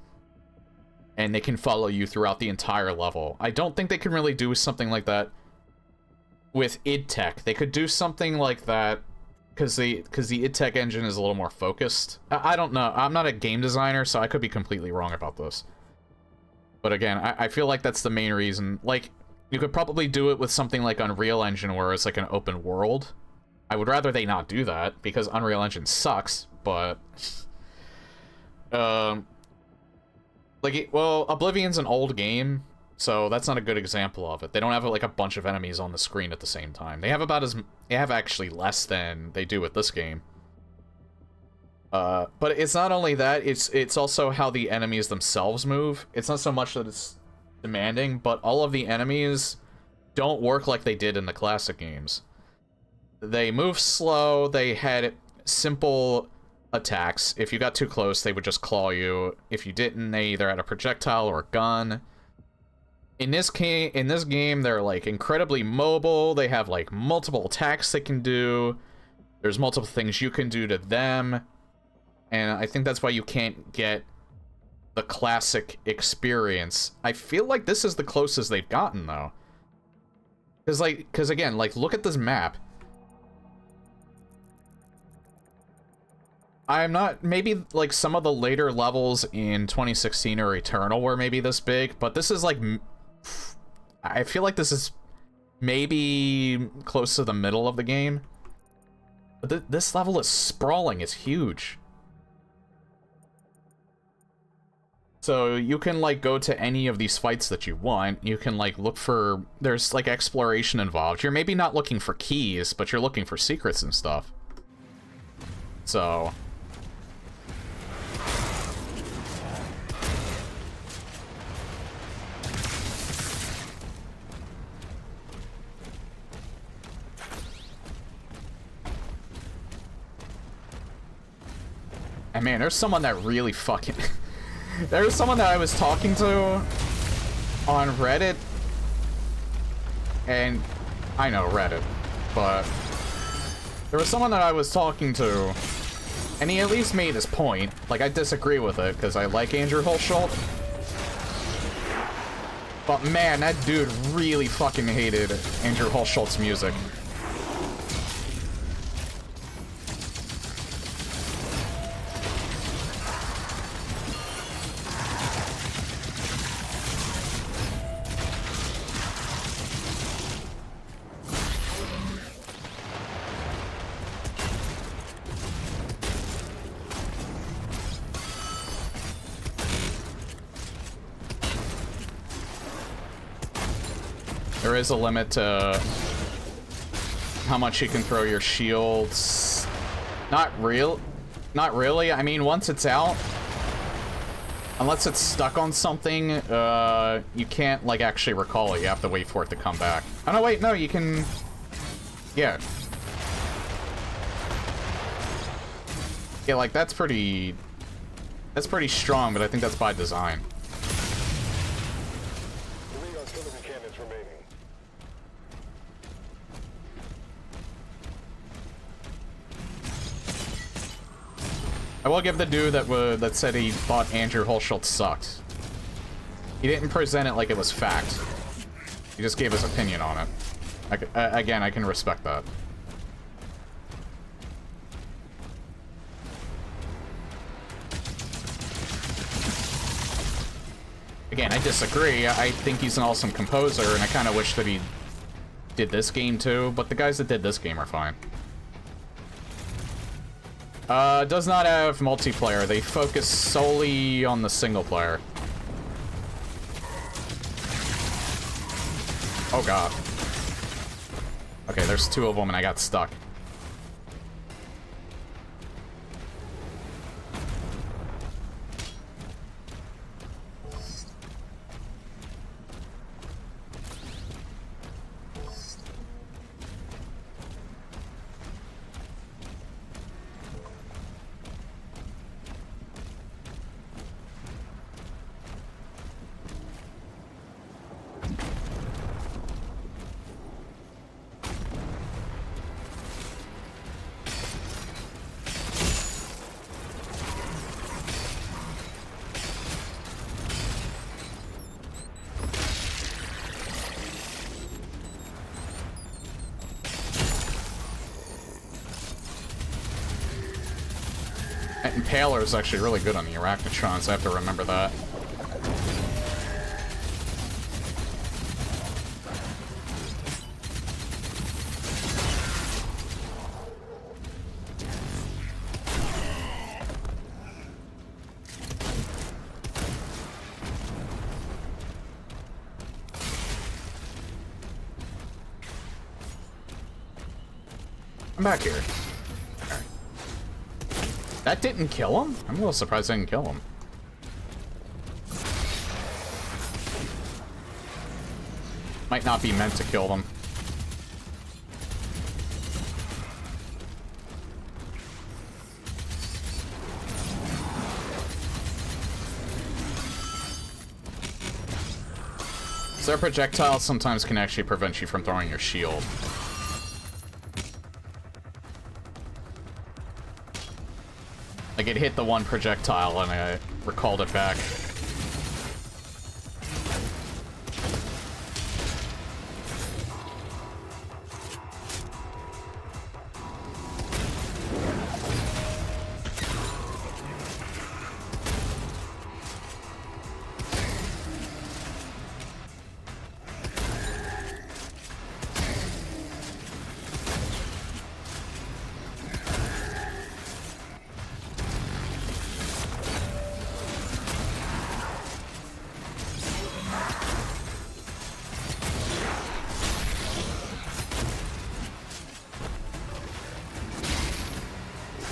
and they can follow you throughout the entire level. I don't think they can really do something like that with id Tech. They could do something like that because the id Tech engine is a little more focused. I don't know. I'm not a game designer, so I could be completely wrong about this. But again, I feel like that's the main reason. Like, you could probably do it with something like Unreal Engine, where it's like an open world. I would rather they not do that, because Unreal Engine sucks, but... like, well, Oblivion's an old game, so that's not a good example of it. They don't have, like, a bunch of enemies on the screen at the same time. They have actually less than they do with this game. But it's not only that, it's also how the enemies themselves move. It's not so much that it's demanding, but all of the enemies don't work like they did in the classic games. They move slow, they had simple attacks. If you got too close, they would just claw you. If you didn't, they either had a projectile or a gun. In this game, they're like incredibly mobile. They have like multiple attacks they can do. There's multiple things you can do to them. And I think that's why you can't get the classic experience. I feel like this is the closest they've gotten, though. Because again, like, look at this map. I'm not, maybe, like, some of the later levels in 2016 or Eternal were maybe this big, but this is, like, I feel like this is maybe close to the middle of the game. But this level is sprawling, it's huge. So you can, like, go to any of these fights that you want. You can, like, look for... There's, like, exploration involved. You're maybe not looking for keys, but you're looking for secrets and stuff. So... And man, there's someone that really fucking... There's someone that I was talking to on Reddit, and I know Reddit, but there was someone that I was talking to, and he at least made his point. Like, I disagree with it, because I like Andrew Hulshult, but man, that dude really fucking hated Andrew Hulshult's music. There is a limit to how much you can throw your shields. Not really. I mean, once it's out, unless it's stuck on something, you can't, like, actually recall it. You have to wait for it to come back. Oh, no, wait, no, you can... Yeah. Yeah, like, that's pretty strong, but I think that's by design. I will give the dude that said he thought Andrew Hulshult sucked. He didn't present it like it was fact. He just gave his opinion on it. Again, I can respect that. Again, I disagree. I think he's an awesome composer, and I kind of wish that he did this game too, but the guys that did this game are fine. Does not have multiplayer. They focus solely on the single player. Oh god. Okay, there's two of them and I got stuck. Impaler is actually really good on the Arachnotrons, I have to remember that. I'm back here. That didn't kill him? I'm a little surprised I didn't kill him. Might not be meant to kill them. So their projectiles sometimes can actually prevent you from throwing your shield. Like, it hit the one projectile and I recalled it back.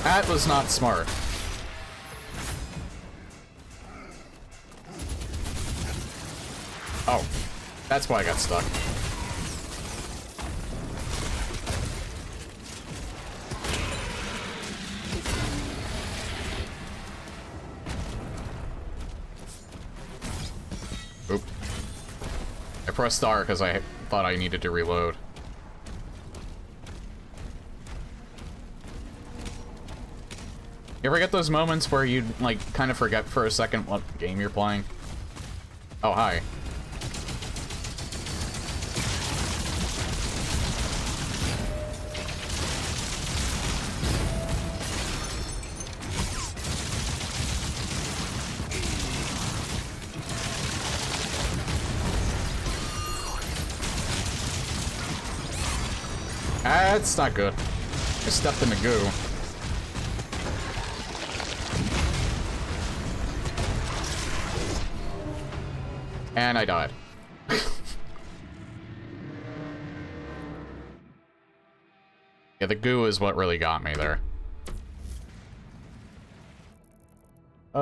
That was not smart. Oh, that's why I got stuck. Oop. I pressed R because I thought I needed to reload. You ever get those moments where you, like, kind of forget for a second what game you're playing? Oh, hi. That's not good. I stepped in the goo. And I died. Yeah, the goo is what really got me there. You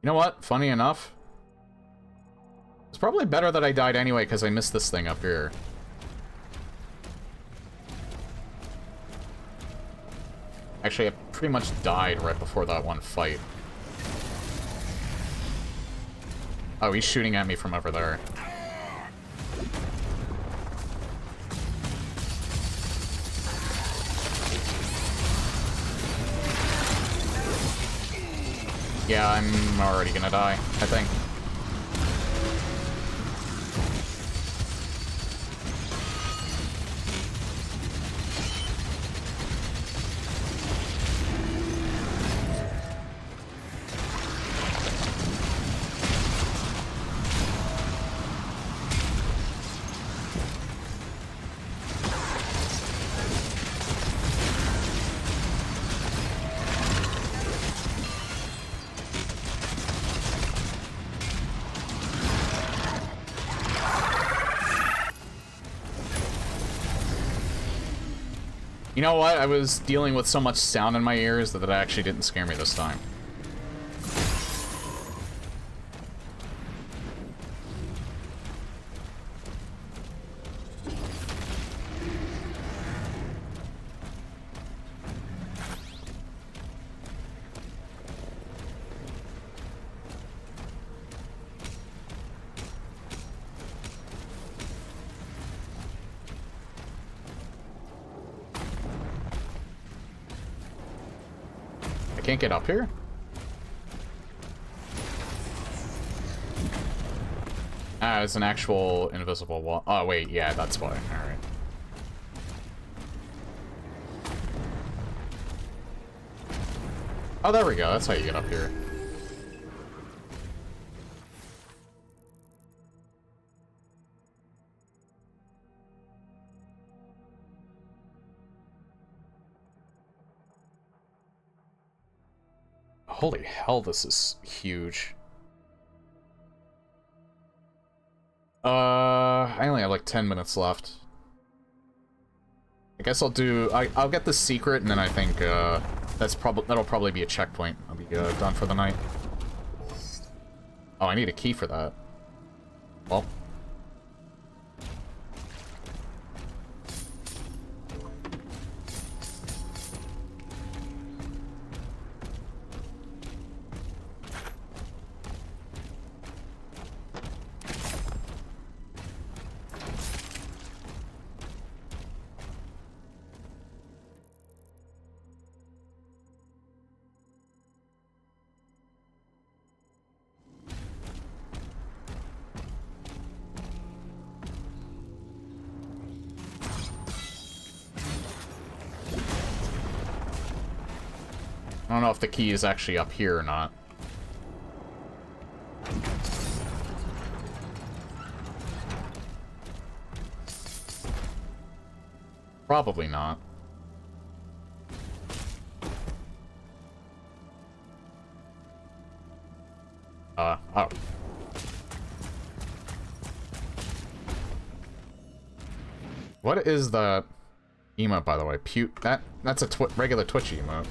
know what? Funny enough, it's probably better that I died anyway because I missed this thing up here. Actually, I pretty much died right before that one fight. Oh, he's shooting at me from over there. Yeah, I'm already gonna die, I think. You know what? I was dealing with so much sound in my ears that it actually didn't scare me this time. I can't get up here? Ah, it's an actual invisible wall. Oh, wait, yeah, that's why. Alright. Oh, there we go. That's how you get up here. Holy hell, this is huge. I only have like 10 minutes left. I guess I'll get the secret, and then I think, that'll probably be a checkpoint. I'll be done for the night. Oh, I need a key for that. Well. I don't know if the key is actually up here or not. Probably not. Oh. What is the emote, by the way? That's a regular Twitch emote.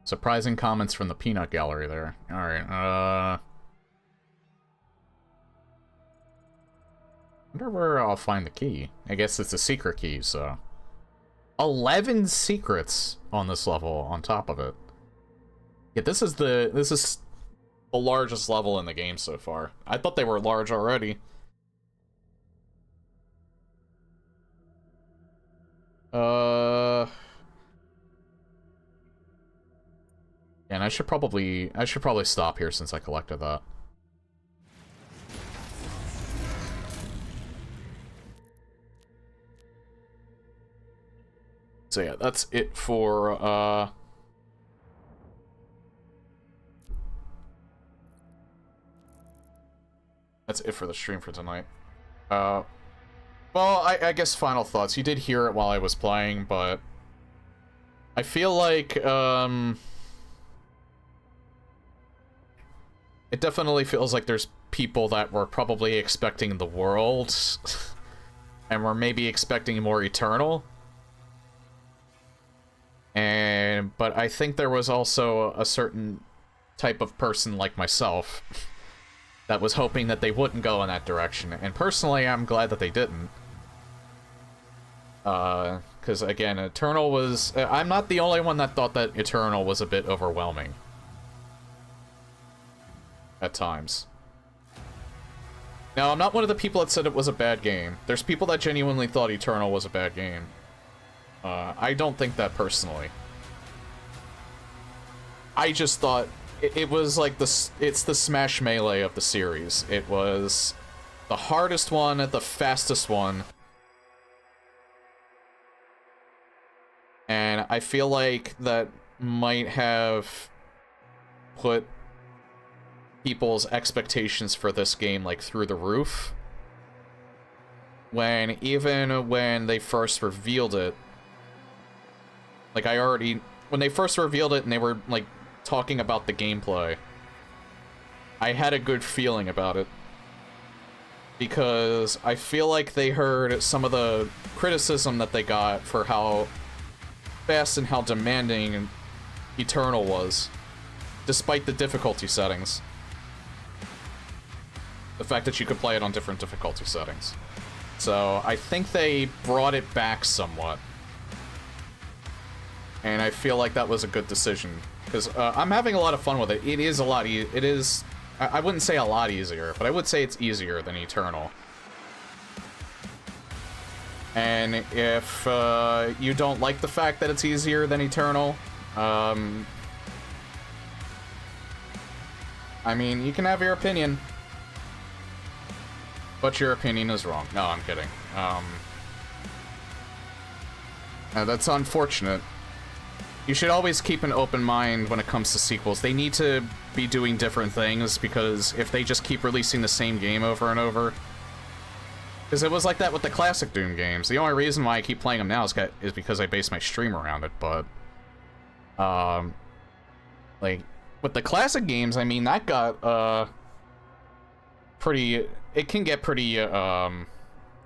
Surprising comments from the peanut gallery there. Alright, wonder where I'll find the key. I guess it's a secret key, so... 11 secrets on this level on top of it. Yeah, this is the largest level in the game so far. I thought they were large already. And I should probably stop here since I collected that. So yeah, that's it for that's it for the stream for tonight. Well, I guess final thoughts. You did hear it while I was playing, but I feel like it definitely feels like there's people that were probably expecting the world and were maybe expecting more Eternal. But I think there was also a certain type of person like myself that was hoping that they wouldn't go in that direction. And personally, I'm glad that they didn't. Because again, Eternal was... I'm not the only one that thought that Eternal was a bit overwhelming. At times. Now, I'm not one of the people that said it was a bad game. There's people that genuinely thought Eternal was a bad game. I don't think that personally. I just thought it was like it's the Smash Melee of the series. It was the hardest one, the fastest one. And I feel like that might have put people's expectations for this game, like, through the roof. Even when they first revealed it, like, when they first revealed it and they were, like, talking about the gameplay, I had a good feeling about it. Because I feel like they heard some of the criticism that they got for how fast and how demanding Eternal was, despite the difficulty settings. The fact that you could play it on different difficulty settings. So I think they brought it back somewhat. And I feel like that was a good decision. Because I'm having a lot of fun with it. It is a lot I wouldn't say a lot easier, but I would say it's easier than Eternal. And if you don't like the fact that it's easier than Eternal, I mean, you can have your opinion. But your opinion is wrong. No, I'm kidding. That's unfortunate. You should always keep an open mind when it comes to sequels. They need to be doing different things, because if they just keep releasing the same game over and over... Because it was like that with the classic Doom games. The only reason why I keep playing them now is because I base my stream around it, but... like, with the classic games, I mean, that got, pretty... It can get pretty, you know,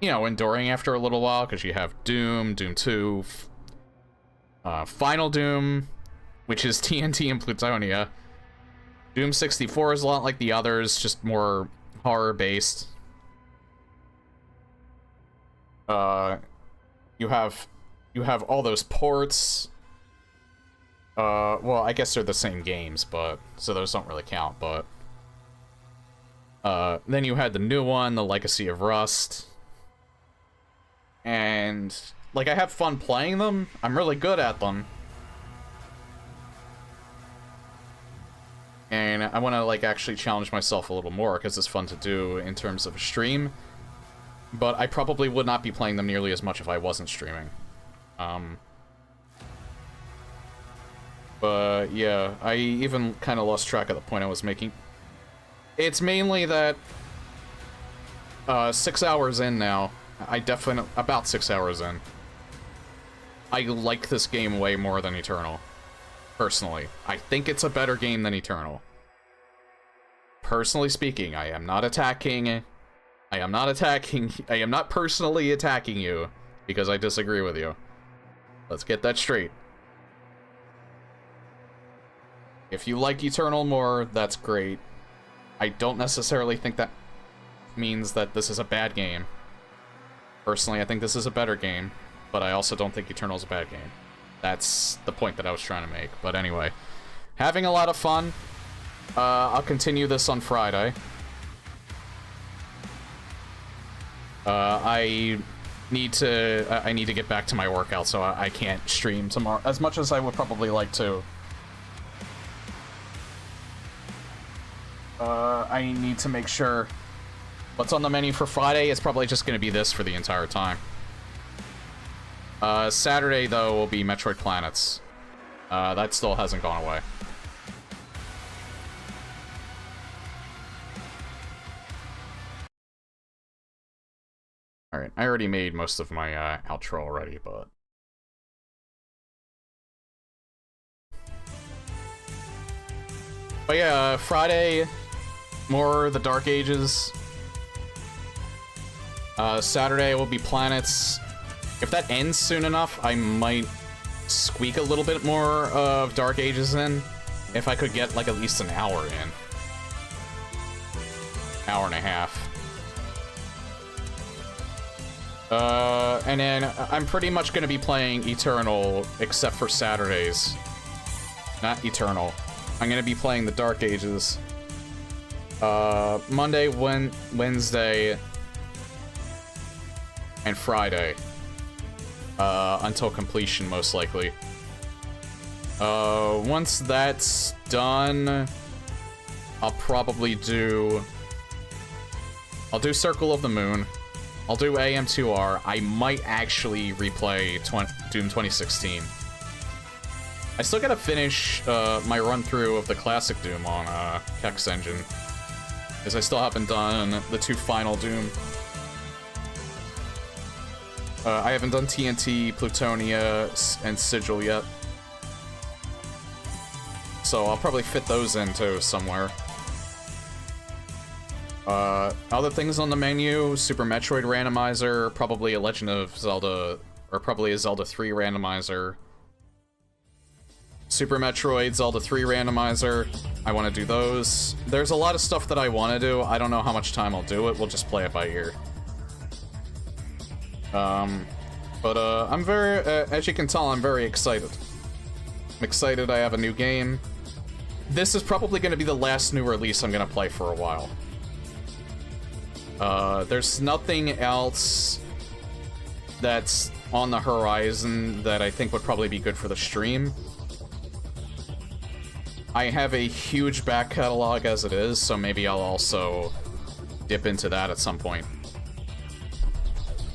enduring after a little while, because you have Doom, Doom 2... Final Doom, which is TNT and Plutonia. Doom 64 is a lot like the others, just more horror-based. You have all those ports. Well, I guess they're the same games, but so those don't really count, but then you had the new one, the Legacy of Rust. And like, I have fun playing them. I'm really good at them. And I want to, like, actually challenge myself a little more, because it's fun to do in terms of a stream. But I probably would not be playing them nearly as much if I wasn't streaming. But, yeah, I even kind of lost track of the point I was making. It's mainly that 6 hours in now, about 6 hours in, I like this game way more than Eternal. Personally. I think it's a better game than Eternal. Personally speaking, I am not personally attacking you because I disagree with you. Let's get that straight. If you like Eternal more, that's great. I don't necessarily think that means that this is a bad game. Personally, I think this is a better game, but I also don't think Eternal's a bad game. That's the point that I was trying to make. But anyway, having a lot of fun. I'll continue this on Friday. I need to get back to my workout, so I can't stream tomorrow as much as I would probably like to. I need to make sure what's on the menu for Friday is probably just going to be this for the entire time. Saturday, though, will be Metroid Planets. That still hasn't gone away. Alright, I already made most of my outro already, but... But yeah, Friday, more The Dark Ages. Saturday will be Planets. If that ends soon enough, I might squeak a little bit more of Dark Ages in. If I could get, like, at least an hour in. Hour and a half. And then I'm pretty much gonna be playing Eternal, except for Saturdays. Not Eternal. I'm gonna be playing the Dark Ages. Monday, Wednesday, and Friday. Until completion, most likely. Once that's done, I'll probably do... I'll do Circle of the Moon. I'll do AM2R. I might actually replay Doom 2016. I still gotta finish my run-through of the classic Doom on Hex Engine, because I still haven't done the 2 final Doom. I haven't done TNT, Plutonia, and Sigil yet. So I'll probably fit those into somewhere. Other things on the menu, Super Metroid Randomizer, probably a Legend of Zelda, or probably a Zelda 3 Randomizer. Super Metroid, Zelda 3 Randomizer, I want to do those. There's a lot of stuff that I want to do, I don't know how much time I'll do it, we'll just play it by ear. I'm very, as you can tell, I'm very excited. I'm excited I have a new game. This is probably going to be the last new release I'm going to play for a while. There's nothing else that's on the horizon that I think would probably be good for the stream. I have a huge back catalog as it is, so maybe I'll also dip into that at some point.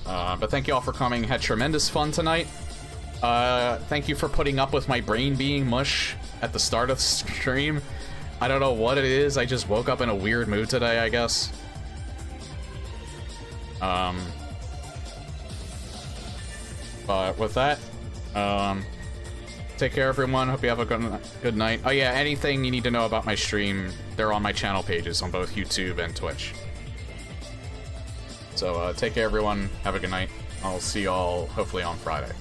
But thank you all for coming. Had tremendous fun tonight. Thank you for putting up with my brain being mush at the start of the stream. I don't know what it is, I just woke up in a weird mood today, I guess. But with that, take care everyone, hope you have a good night. Oh yeah, anything you need to know about my stream, they're on my channel pages on both YouTube and Twitch. So take care everyone, have a good night. I'll see y'all hopefully on Friday.